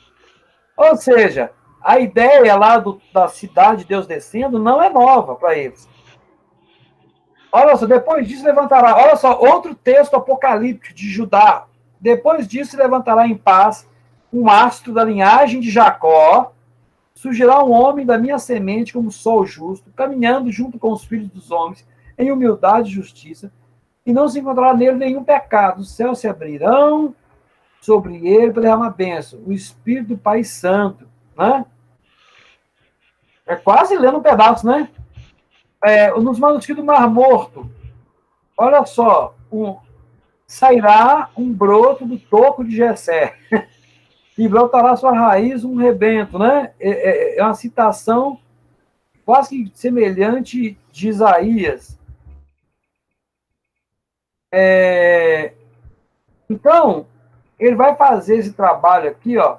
Ou seja, a ideia lá da cidade de Deus descendo não é nova para eles. Olha só, depois disso levantará, olha só, outro texto apocalíptico de Judá. Depois disso se levantará em paz um astro da linhagem de Jacó, surgirá um homem da minha semente como sol justo, caminhando junto com os filhos dos homens, em humildade e justiça, e não se encontrará nele nenhum pecado. Os céus se abrirão sobre ele para derramar bênção. O Espírito do Pai Santo, né? É quase lendo um pedaço, né? Nos manuscritos do Mar Morto, olha só, sairá um broto do toco de Jessé, e brotará sua raiz um rebento, né? É uma citação quase que semelhante de Isaías. Então, ele vai fazer esse trabalho aqui, ó.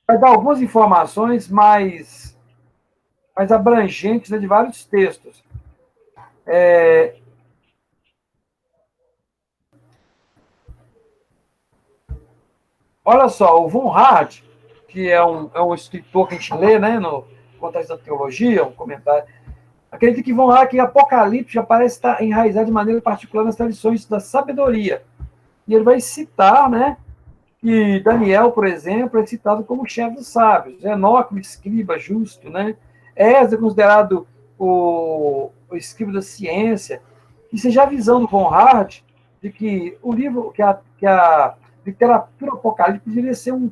Vai dar algumas informações mais abrangentes, né, de vários textos. Olha só, o Von Hart, que é um escritor que a gente lê, né, no contexto da teologia, um comentário, acredita que Von Hart, que Apocalipse já parece estar enraizado de maneira particular nas tradições da sabedoria. E ele vai citar, né, que Daniel, por exemplo, é citado como chefe dos sábios, Enoque, o escriba justo, né? Esdras é considerado o escriba da ciência. Isso é já a visão do Von Hart de que o livro, que a literatura apocalíptica deveria ser um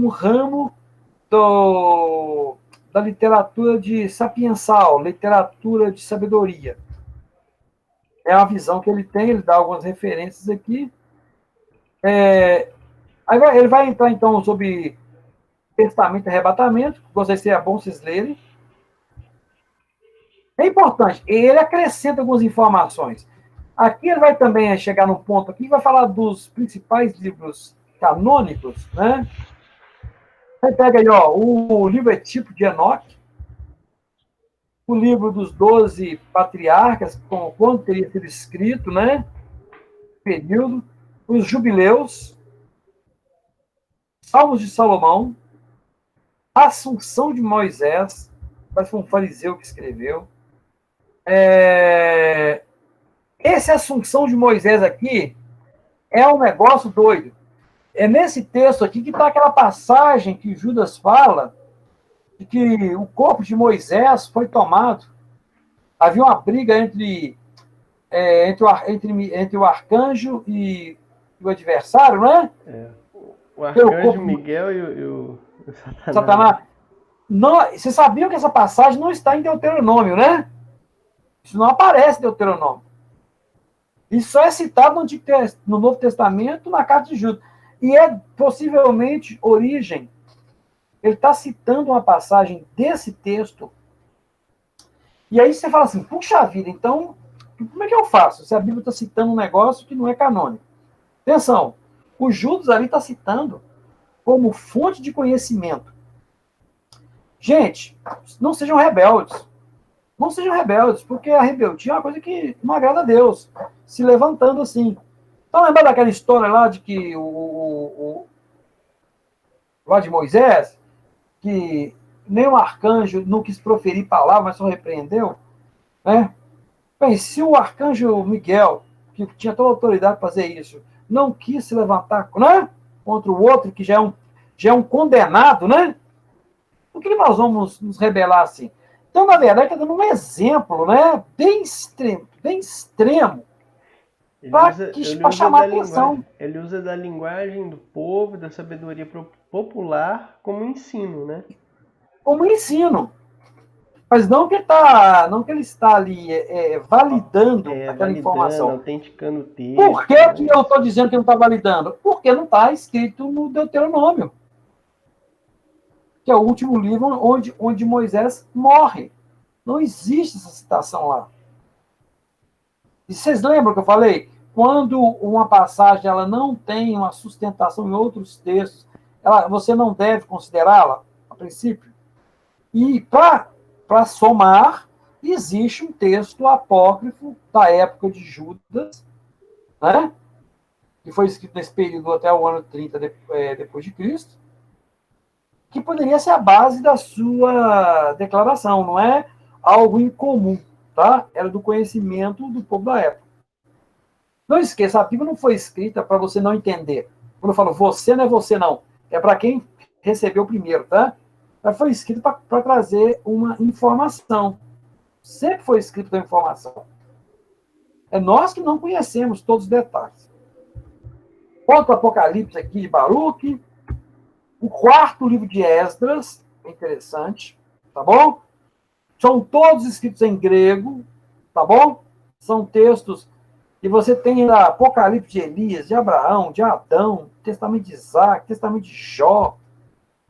ramo da literatura de sapiensal, literatura de sabedoria. É uma visão que ele tem, ele dá algumas referências aqui. Aí ele vai entrar, então, sobre testamento e arrebatamento, que vocês seria bom vocês lerem. É importante, ele acrescenta algumas informações. Aqui ele vai também chegar num ponto aqui, vai falar dos principais livros canônicos, né? Aí pega aí, ó, o livro Etíope de Enoque, o livro dos 12 patriarcas, quando teria sido escrito, né? Período, os jubileus, Salmos de Salomão, Assunção de Moisés, mas foi um fariseu que escreveu. Essa Assunção de Moisés aqui é um negócio doido. É nesse texto aqui que está aquela passagem que Judas fala de que o corpo de Moisés foi tomado. Havia uma briga entre o arcanjo e o adversário, né? O arcanjo Miguel e o Satanás. Não, vocês sabiam que essa passagem não está em Deuteronômio, né? Isso não aparece em Deuteronômio. Isso só é citado no Novo Testamento, na Carta de Judas. E é possivelmente origem. Ele está citando uma passagem desse texto. E aí você fala assim, puxa vida, então, como é que eu faço? Se a Bíblia está citando um negócio que não é canônico. Atenção, o Judas ali está citando como fonte de conhecimento. Gente, não sejam rebeldes. Não sejam rebeldes, porque a rebeldia é uma coisa que não agrada a Deus. Se levantando assim. Então, lembra daquela história lá de que lá de Moisés, que nem o arcanjo não quis proferir palavra, mas só repreendeu? Né? Bem, se o arcanjo Miguel, que tinha toda a autoridade para fazer isso, não quis se levantar, né, contra o outro, que já é um condenado, né? Por que nós vamos nos rebelar assim? Então, na verdade, está dando um exemplo, né, bem extremo, para chamar a atenção. Ele usa da linguagem do povo, da sabedoria popular, como ensino, né? Como ensino. Mas não que ele está ali validando aquela informação. Autenticando o texto. Por que eu estou dizendo que não está validando? Porque não está escrito no Deuteronômio, que é o último livro onde Moisés morre. Não existe essa citação lá. E vocês lembram que eu falei? Quando uma passagem ela não tem uma sustentação em outros textos, você não deve considerá-la, a princípio. E para somar, existe um texto apócrifo da época de Judas, né? Que foi escrito nesse período até o ano 30 depois de Cristo, que poderia ser a base da sua declaração, não é algo incomum, tá? Era do conhecimento do povo da época. Não esqueça, a Bíblia não foi escrita para você não entender. Quando eu falo você, não é você, não. É para quem recebeu primeiro, tá? Ela foi escrita para trazer uma informação. Sempre foi escrito para informação. É nós que não conhecemos todos os detalhes. Quanto ao Apocalipse aqui de Baruque, o quarto livro de Esdras, é interessante, tá bom? São todos escritos em grego, tá bom? São textos que você tem lá Apocalipse de Elias, de Abraão, de Adão, Testamento de Isaac, Testamento de Jó.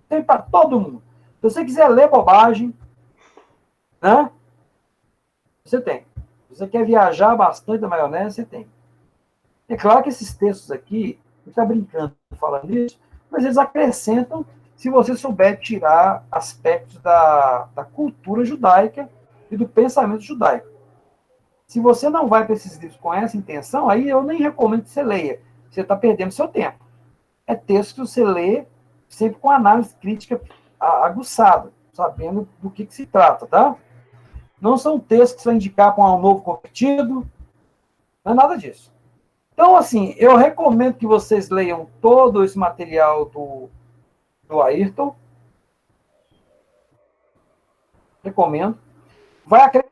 Tem para todo mundo. Se você quiser ler bobagem, né? Você tem. Se você quer viajar bastante da maionese, você tem. É claro que esses textos aqui, a gente está brincando falando isso, mas eles acrescentam se você souber tirar aspectos da cultura judaica e do pensamento judaico. Se você não vai para esses livros com essa intenção, aí eu nem recomendo que você leia. Você está perdendo seu tempo. É texto que você lê sempre com análise crítica aguçada, sabendo do que se trata, tá? Não são textos que você vai indicar para um novo convertido, não é nada disso. Então, assim, eu recomendo que vocês leiam todo esse material do Ayrton. Recomendo. Vai acrescentar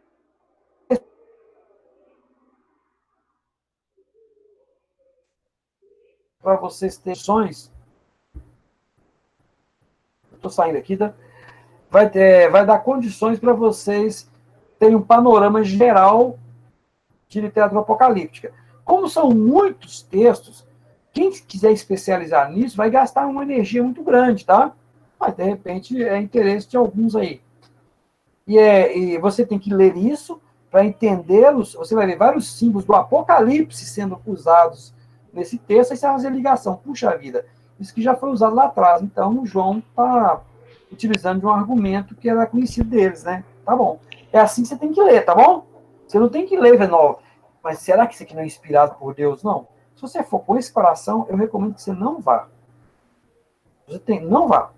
para vocês terem opções. Estou saindo aqui, tá? Vai dar condições para vocês terem um panorama geral de literatura apocalíptica. Como são muitos textos, quem quiser especializar nisso vai gastar uma energia muito grande, tá? Mas, de repente, é interesse de alguns aí. E você tem que ler isso para entendê-los. Você vai ver vários símbolos do Apocalipse sendo usados nesse texto, aí você vai fazer ligação. Puxa vida, isso que já foi usado lá atrás. Então, o João está utilizando de um argumento que era conhecido deles, né? Tá bom. É assim que você tem que ler, tá bom? Você não tem que ler, Venol. Mas será que isso aqui não é inspirado por Deus? Não. Se você for com esse coração, eu recomendo que você não vá. Não vá.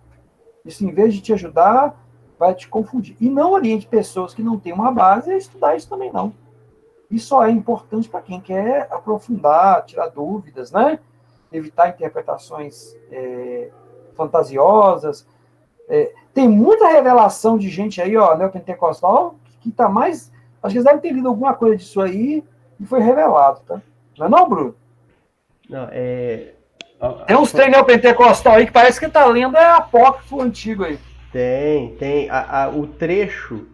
Isso, em vez de te ajudar, vai te confundir. E não oriente pessoas que não têm uma base a estudar isso também, não. Isso só é importante para quem quer aprofundar, tirar dúvidas, né? Evitar interpretações fantasiosas. Tem muita revelação de gente aí, ó, neopentecostal, que está mais... Acho que eles devem ter lido alguma coisa disso aí e foi revelado, tá? Não é não, Bruno? Não, Tem uns trem neopentecostal aí que parece que tá lendo apócrifo antigo aí. Tem. O trecho,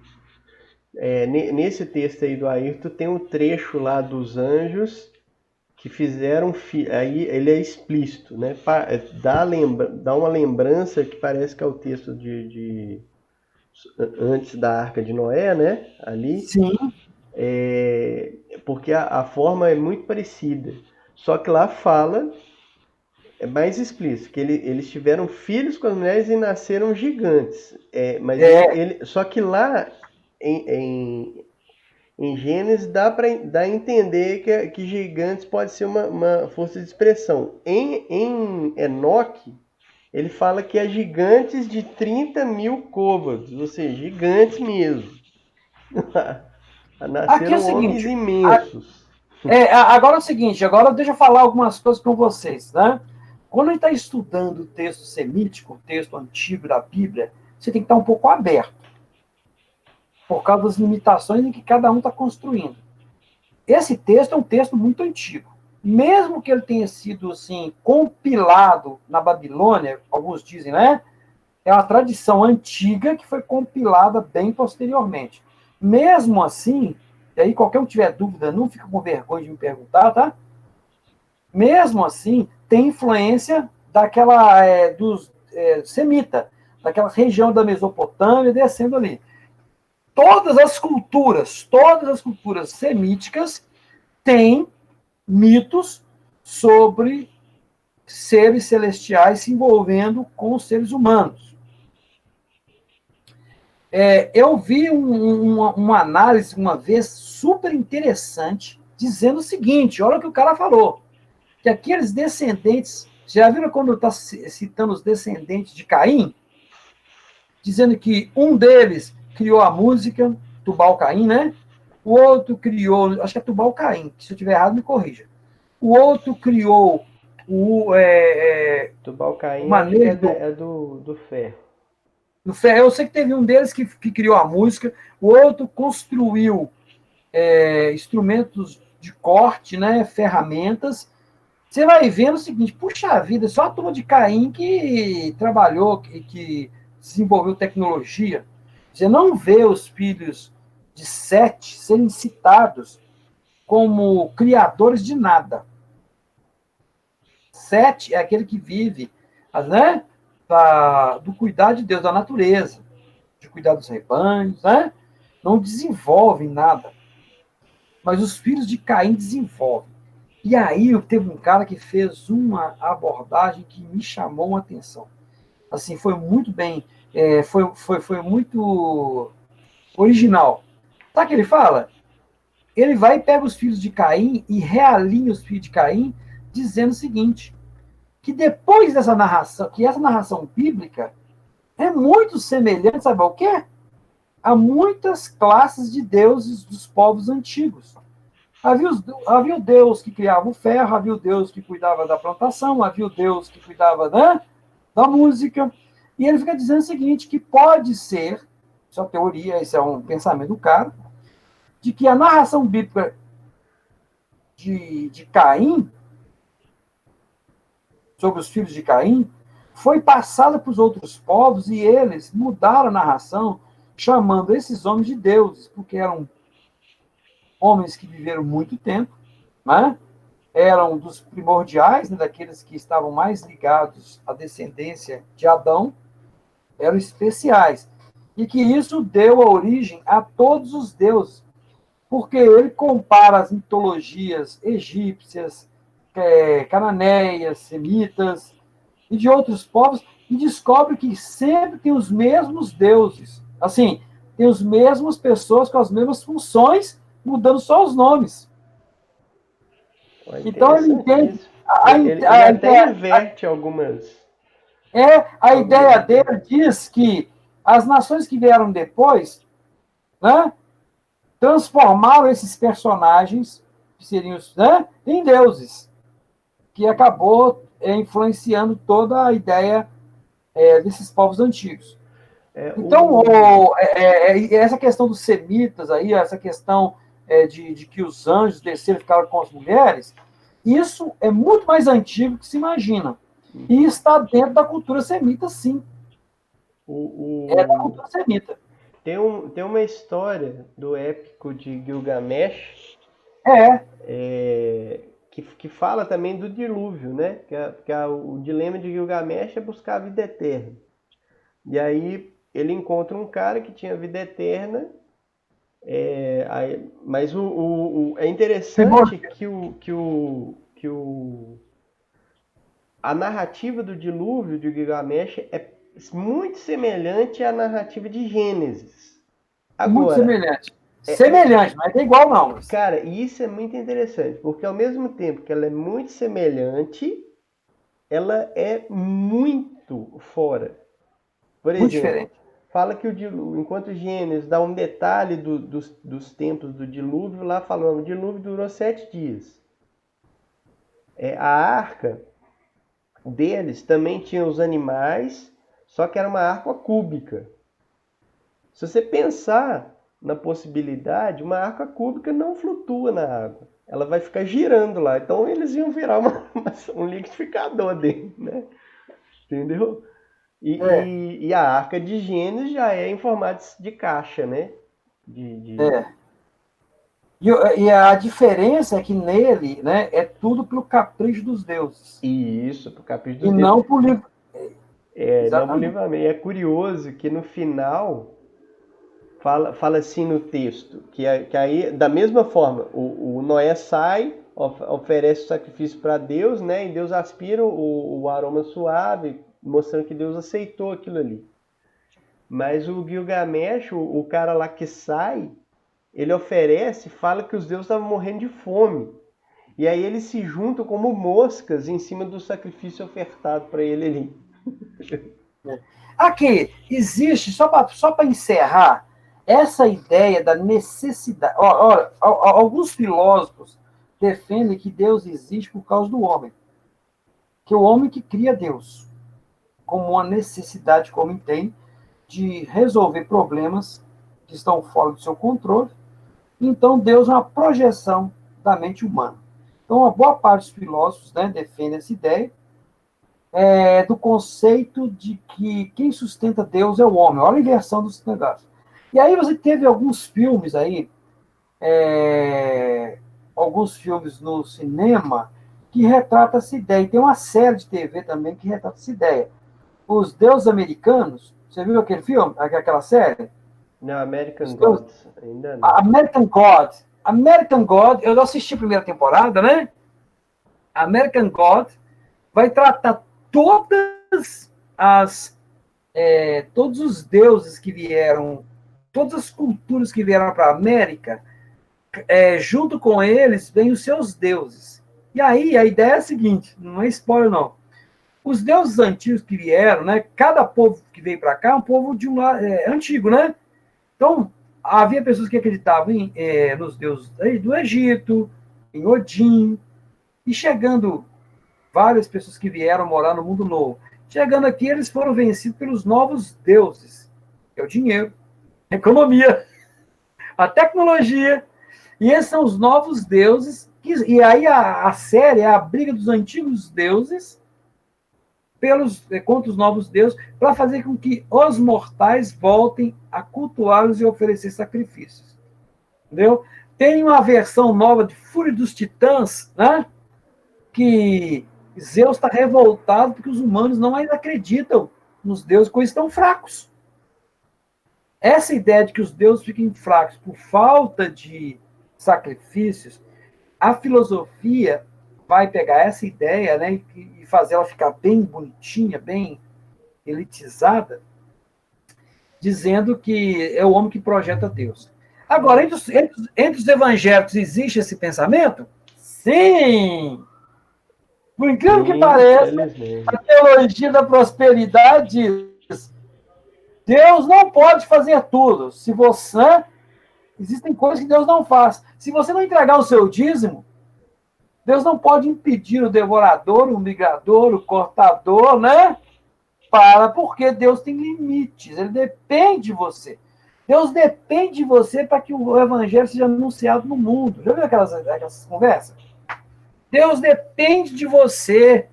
nesse texto aí do Ayrton, tem um trecho lá dos anjos que fizeram... Aí ele é explícito, né? Dá uma lembrança que parece que é o texto antes da Arca de Noé, né? Ali. Sim. Porque a forma é muito parecida. Só que lá fala, é mais explícito, que eles tiveram filhos com as mulheres e nasceram gigantes. Só que lá, em Gênesis, dá a entender que gigantes pode ser uma força de expressão. Em Enoque, ele fala que é gigantes de 30 mil côvados, ou seja, gigantes mesmo. Nasceram homens imensos. Agora é o seguinte, agora deixa eu falar algumas coisas com vocês, né? Quando a gente está estudando o texto semítico, o texto antigo da Bíblia, você tem que estar um pouco aberto, por causa das limitações em que cada um está construindo. Esse texto é um texto muito antigo. Mesmo que ele tenha sido, assim, compilado na Babilônia, alguns dizem, né? É uma tradição antiga que foi compilada bem posteriormente. Mesmo assim, e aí qualquer um que tiver dúvida, não fica com vergonha de me perguntar, tá? Mesmo assim, tem influência dos semita, daquela região da Mesopotâmia, descendo ali. Todas as culturas semíticas têm mitos sobre seres celestiais se envolvendo com os seres humanos. Eu vi uma análise uma vez super interessante, dizendo o seguinte, olha o que o cara falou, que aqueles descendentes, já viram quando está citando os descendentes de Caim? Dizendo que um deles criou a música, Tubal-Caim, né? O outro criou, acho que é Tubal-Caim, se eu estiver errado, me corrija. O outro criou Tubal-Caim é do ferro. Eu sei que teve um deles que criou a música, o outro construiu instrumentos de corte, né, ferramentas. Você vai vendo o seguinte, puxa vida, só a turma de Caim que trabalhou, que desenvolveu tecnologia. Você não vê os filhos de Sete serem citados como criadores de nada. Sete é aquele que vive, né, do cuidar de Deus, da natureza, de cuidar dos rebanhos, né? Não desenvolvem nada. Mas os filhos de Caim desenvolvem. E aí teve um cara que fez uma abordagem que me chamou a atenção. Assim, foi muito bem, foi muito original. Sabe o que ele fala? Ele vai e pega os filhos de Caim e realinha os filhos de Caim, dizendo o seguinte, que depois dessa narração, que essa narração bíblica é muito semelhante, sabe ao quê? A muitas classes de deuses dos povos antigos. Havia o Deus que criava o ferro, havia o Deus que cuidava da plantação, havia o Deus que cuidava, né, da música. E ele fica dizendo o seguinte, que pode ser, isso é uma teoria, esse é um pensamento do cara, de que a narração bíblica de Caim, sobre os filhos de Caim, foi passada para os outros povos e eles mudaram a narração, chamando esses homens de deuses, porque eram homens que viveram muito tempo, né? Eram dos primordiais, né, daqueles que estavam mais ligados à descendência de Adão, eram especiais. E que isso deu a origem a todos os deuses, porque ele compara as mitologias egípcias, cananeias, semitas e de outros povos e descobre que sempre tem os mesmos deuses. Assim, tem as mesmas pessoas com as mesmas funções, mudando só os nomes. Então ele entende. Ele até inverte algumas. A ideia dele diz que as nações que vieram depois, né, transformaram esses personagens, que seriam, né, em deuses, que acabou influenciando toda a ideia desses povos antigos. Então, essa questão dos semitas, aí, essa questão de que os anjos desceram e ficaram com as mulheres, isso é muito mais antigo que se imagina. E está dentro da cultura semita, sim. É da cultura semita. Tem uma história do épico de Gilgamesh que fala também do dilúvio, né? Que o dilema de Gilgamesh é buscar a vida eterna. E aí ele encontra um cara que tinha vida eterna, mas é interessante que a narrativa do dilúvio de Gilgamesh é muito semelhante à narrativa de Gênesis. Agora, muito semelhante. Semelhante, mas não é igual, não. Cara, isso é muito interessante, porque ao mesmo tempo que ela é muito semelhante, ela é muito fora. Por exemplo, muito diferente. Fala que enquanto Gênesis dá um detalhe dos tempos do dilúvio, lá falando, o dilúvio durou 7 dias. A arca deles também tinha os animais, só que era uma arca cúbica. Se você pensar na possibilidade, uma arca cúbica não flutua na água. Ela vai ficar girando lá. Então eles iam virar um liquidificador dele, né? Entendeu? E a arca de Gênesis já é em formato de caixa, né? E a diferença é que nele, né, é tudo pelo capricho dos deuses. Isso, pelo capricho dos deuses. E não por livro. Não por livramento. É curioso que no final fala assim no texto, que aí, da mesma forma, o Noé sai, oferece o sacrifício para Deus, né? E Deus aspira o aroma suave, mostrando que Deus aceitou aquilo ali. Mas o Gilgamesh, o cara lá que sai, ele oferece, fala que os deuses estavam morrendo de fome. E aí eles se juntam como moscas em cima do sacrifício ofertado para ele ali. Aqui, existe, só para encerrar, essa ideia da necessidade. Olha, alguns filósofos defendem que Deus existe por causa do homem. Que é o homem que cria Deus. Como uma necessidade que o homem tem de resolver problemas que estão fora do seu controle. Então, Deus é uma projeção da mente humana. Então, uma boa parte dos filósofos, né, defende essa ideia do conceito de que quem sustenta Deus é o homem. Olha a inversão dos negócios. E aí você teve alguns filmes aí alguns filmes no cinema que retratam essa ideia. E tem uma série de TV também que retrata essa ideia. Os Deuses Americanos, você viu aquele filme, aquela série? Não, American Gods, ainda não. American God. American God, eu assisti a primeira temporada, né? American God vai tratar todos os deuses que vieram, todas as culturas que vieram para a América, junto com eles vêm os seus deuses. E aí a ideia é a seguinte, não é spoiler não. Os deuses antigos que vieram, né? Cada povo que veio para cá é um povo de antigo, né? Então, havia pessoas que acreditavam nos deuses do Egito, em Odin, e chegando várias pessoas que vieram morar no mundo novo. Chegando aqui, eles foram vencidos pelos novos deuses, que é o dinheiro, a economia, a tecnologia, e esses são os novos deuses, e aí a série é a briga dos antigos deuses contra os novos deuses, para fazer com que os mortais voltem a cultuá-los e oferecer sacrifícios. Entendeu? Tem uma versão nova de Fúria dos Titãs, né? Que Zeus está revoltado porque os humanos não ainda acreditam nos deuses, porque eles estão fracos. Essa ideia de que os deuses fiquem fracos por falta de sacrifícios, a filosofia vai pegar essa ideia, né, e fazer ela ficar bem bonitinha, bem elitizada, dizendo que é o homem que projeta Deus. Agora, entre os evangélicos existe esse pensamento? Sim! Por incrível que pareça, a teologia da prosperidade diz: Deus não pode fazer tudo. Existem coisas que Deus não faz. Se você não entregar o seu dízimo, Deus não pode impedir o devorador, o migrador, o cortador, né? Porque Deus tem limites, ele depende de você. Deus depende de você para que o evangelho seja anunciado no mundo. Já viu aquelas conversas? Deus depende de você.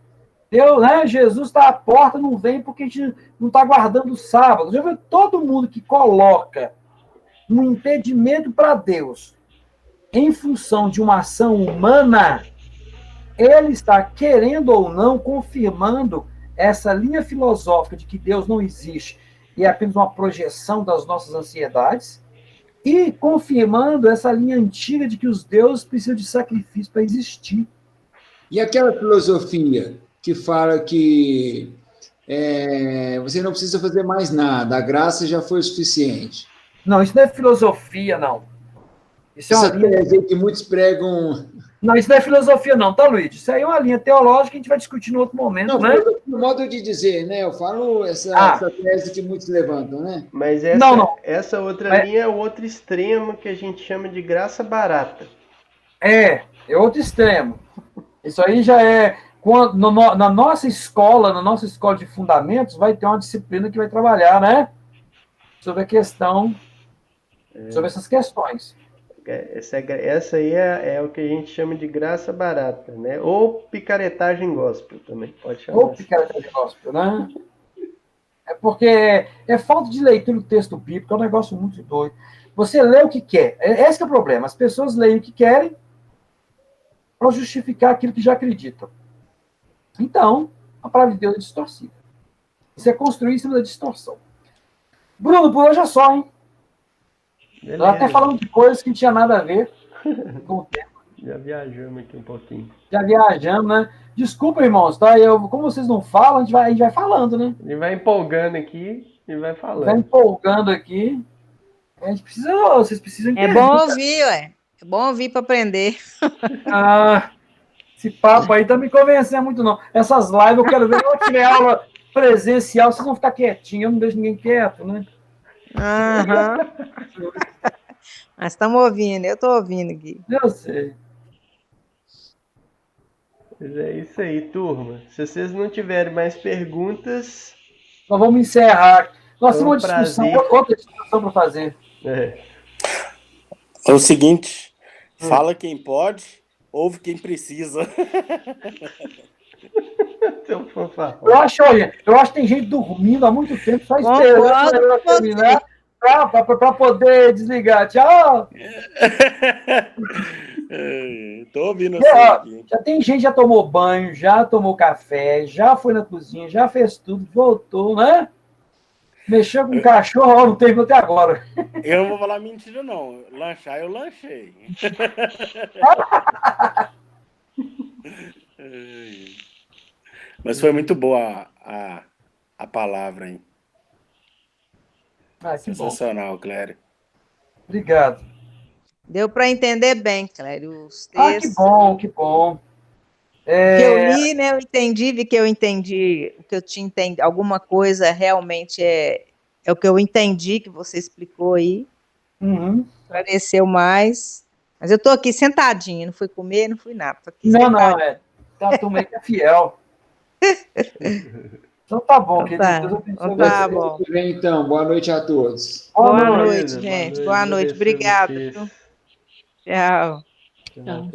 Deus, né? Jesus está à porta, não vem porque a gente não está guardando o sábado. Já viu? Todo mundo que coloca um impedimento para Deus em função de uma ação humana, ele está, querendo ou não, confirmando essa linha filosófica de que Deus não existe e é apenas uma projeção das nossas ansiedades, e confirmando essa linha antiga de que os deuses precisam de sacrifício para existir. E aquela filosofia que fala que você não precisa fazer mais nada, a graça já foi o suficiente? Não, isso não é filosofia, não. Isso é uma linha que muitos pregam. Não, isso não é filosofia, não, tá, Luiz? Isso aí é uma linha teológica que a gente vai discutir em outro momento, não, né? No modo de dizer, né? Eu falo essa tese que muitos levantam, né? Mas essa outra linha é o outro extremo que a gente chama de graça barata. É outro extremo. Isso aí já é... Na nossa escola de fundamentos, vai ter uma disciplina que vai trabalhar, né? Sobre a questão... Sobre essas questões. Essa aí é o que a gente chama de graça barata, né? Ou picaretagem gospel também, pode chamar. Ou picaretagem gospel, né? É porque é falta de leitura do texto bíblico, é um negócio muito doido. Você lê o que quer. Esse é o problema. As pessoas leem o que querem para justificar aquilo que já acreditam. Então, a palavra de Deus é distorcida. Isso é construir em cima da distorção. Bruno, por hoje é só, hein? Beleza. Até falando de coisas que não tinha nada a ver com o tema. Já viajamos aqui um pouquinho. Já viajamos, né? Desculpa, irmãos, tá? Como vocês não falam, a gente vai falando, né? Ele vai empolgando aqui e vai falando. Vai empolgando aqui. A gente precisa, vocês precisam entender. É bom ouvir, ué. É bom ouvir para aprender. Esse papo aí tá me convencendo muito, não. Essas lives eu quero ver quando eu tiver aula presencial, vocês vão ficar quietinhos, eu não deixo ninguém quieto, né? Mas estamos ouvindo, eu estou ouvindo aqui. Eu sei. Mas é isso aí, turma. Se vocês não tiverem mais perguntas... Nós vamos encerrar. Nós temos uma discussão, outra discussão para fazer. É o seguinte, fala quem pode, ouve quem precisa. Eu acho que tem gente dormindo há muito tempo, só esperando terminar para poder desligar. Tchau! Tô ouvindo E, assim ó, aqui. já tem gente que já tomou banho, já tomou café, já foi na cozinha, já fez tudo, voltou, né? Mexeu com o cachorro, ó, não teve até agora. Eu não vou falar mentira, não. Lanchar, eu lanchei. Mas foi muito boa a palavra, hein? Ah, que bom. Sensacional, Clério. Obrigado. Deu para entender bem, Clério, os Ah, que textos. bom, que bom. Que eu li, né? Eu entendi, vi que eu entendi, o que eu tinha entendido, alguma coisa realmente é o que eu entendi que você explicou aí, esclareceu mais. Mas eu estou aqui sentadinha, não fui comer, não fui nada, tô aqui Não, sentadinha. tem uma turma aí que é fiel. Então tá bom, Então querido. tá, Deus abençoe então tá você. bom. Tudo bem, então. Boa noite a todos. Boa Boa noite. noite, gente. Boa noite. Obrigada, viu? Tchau. Tchau.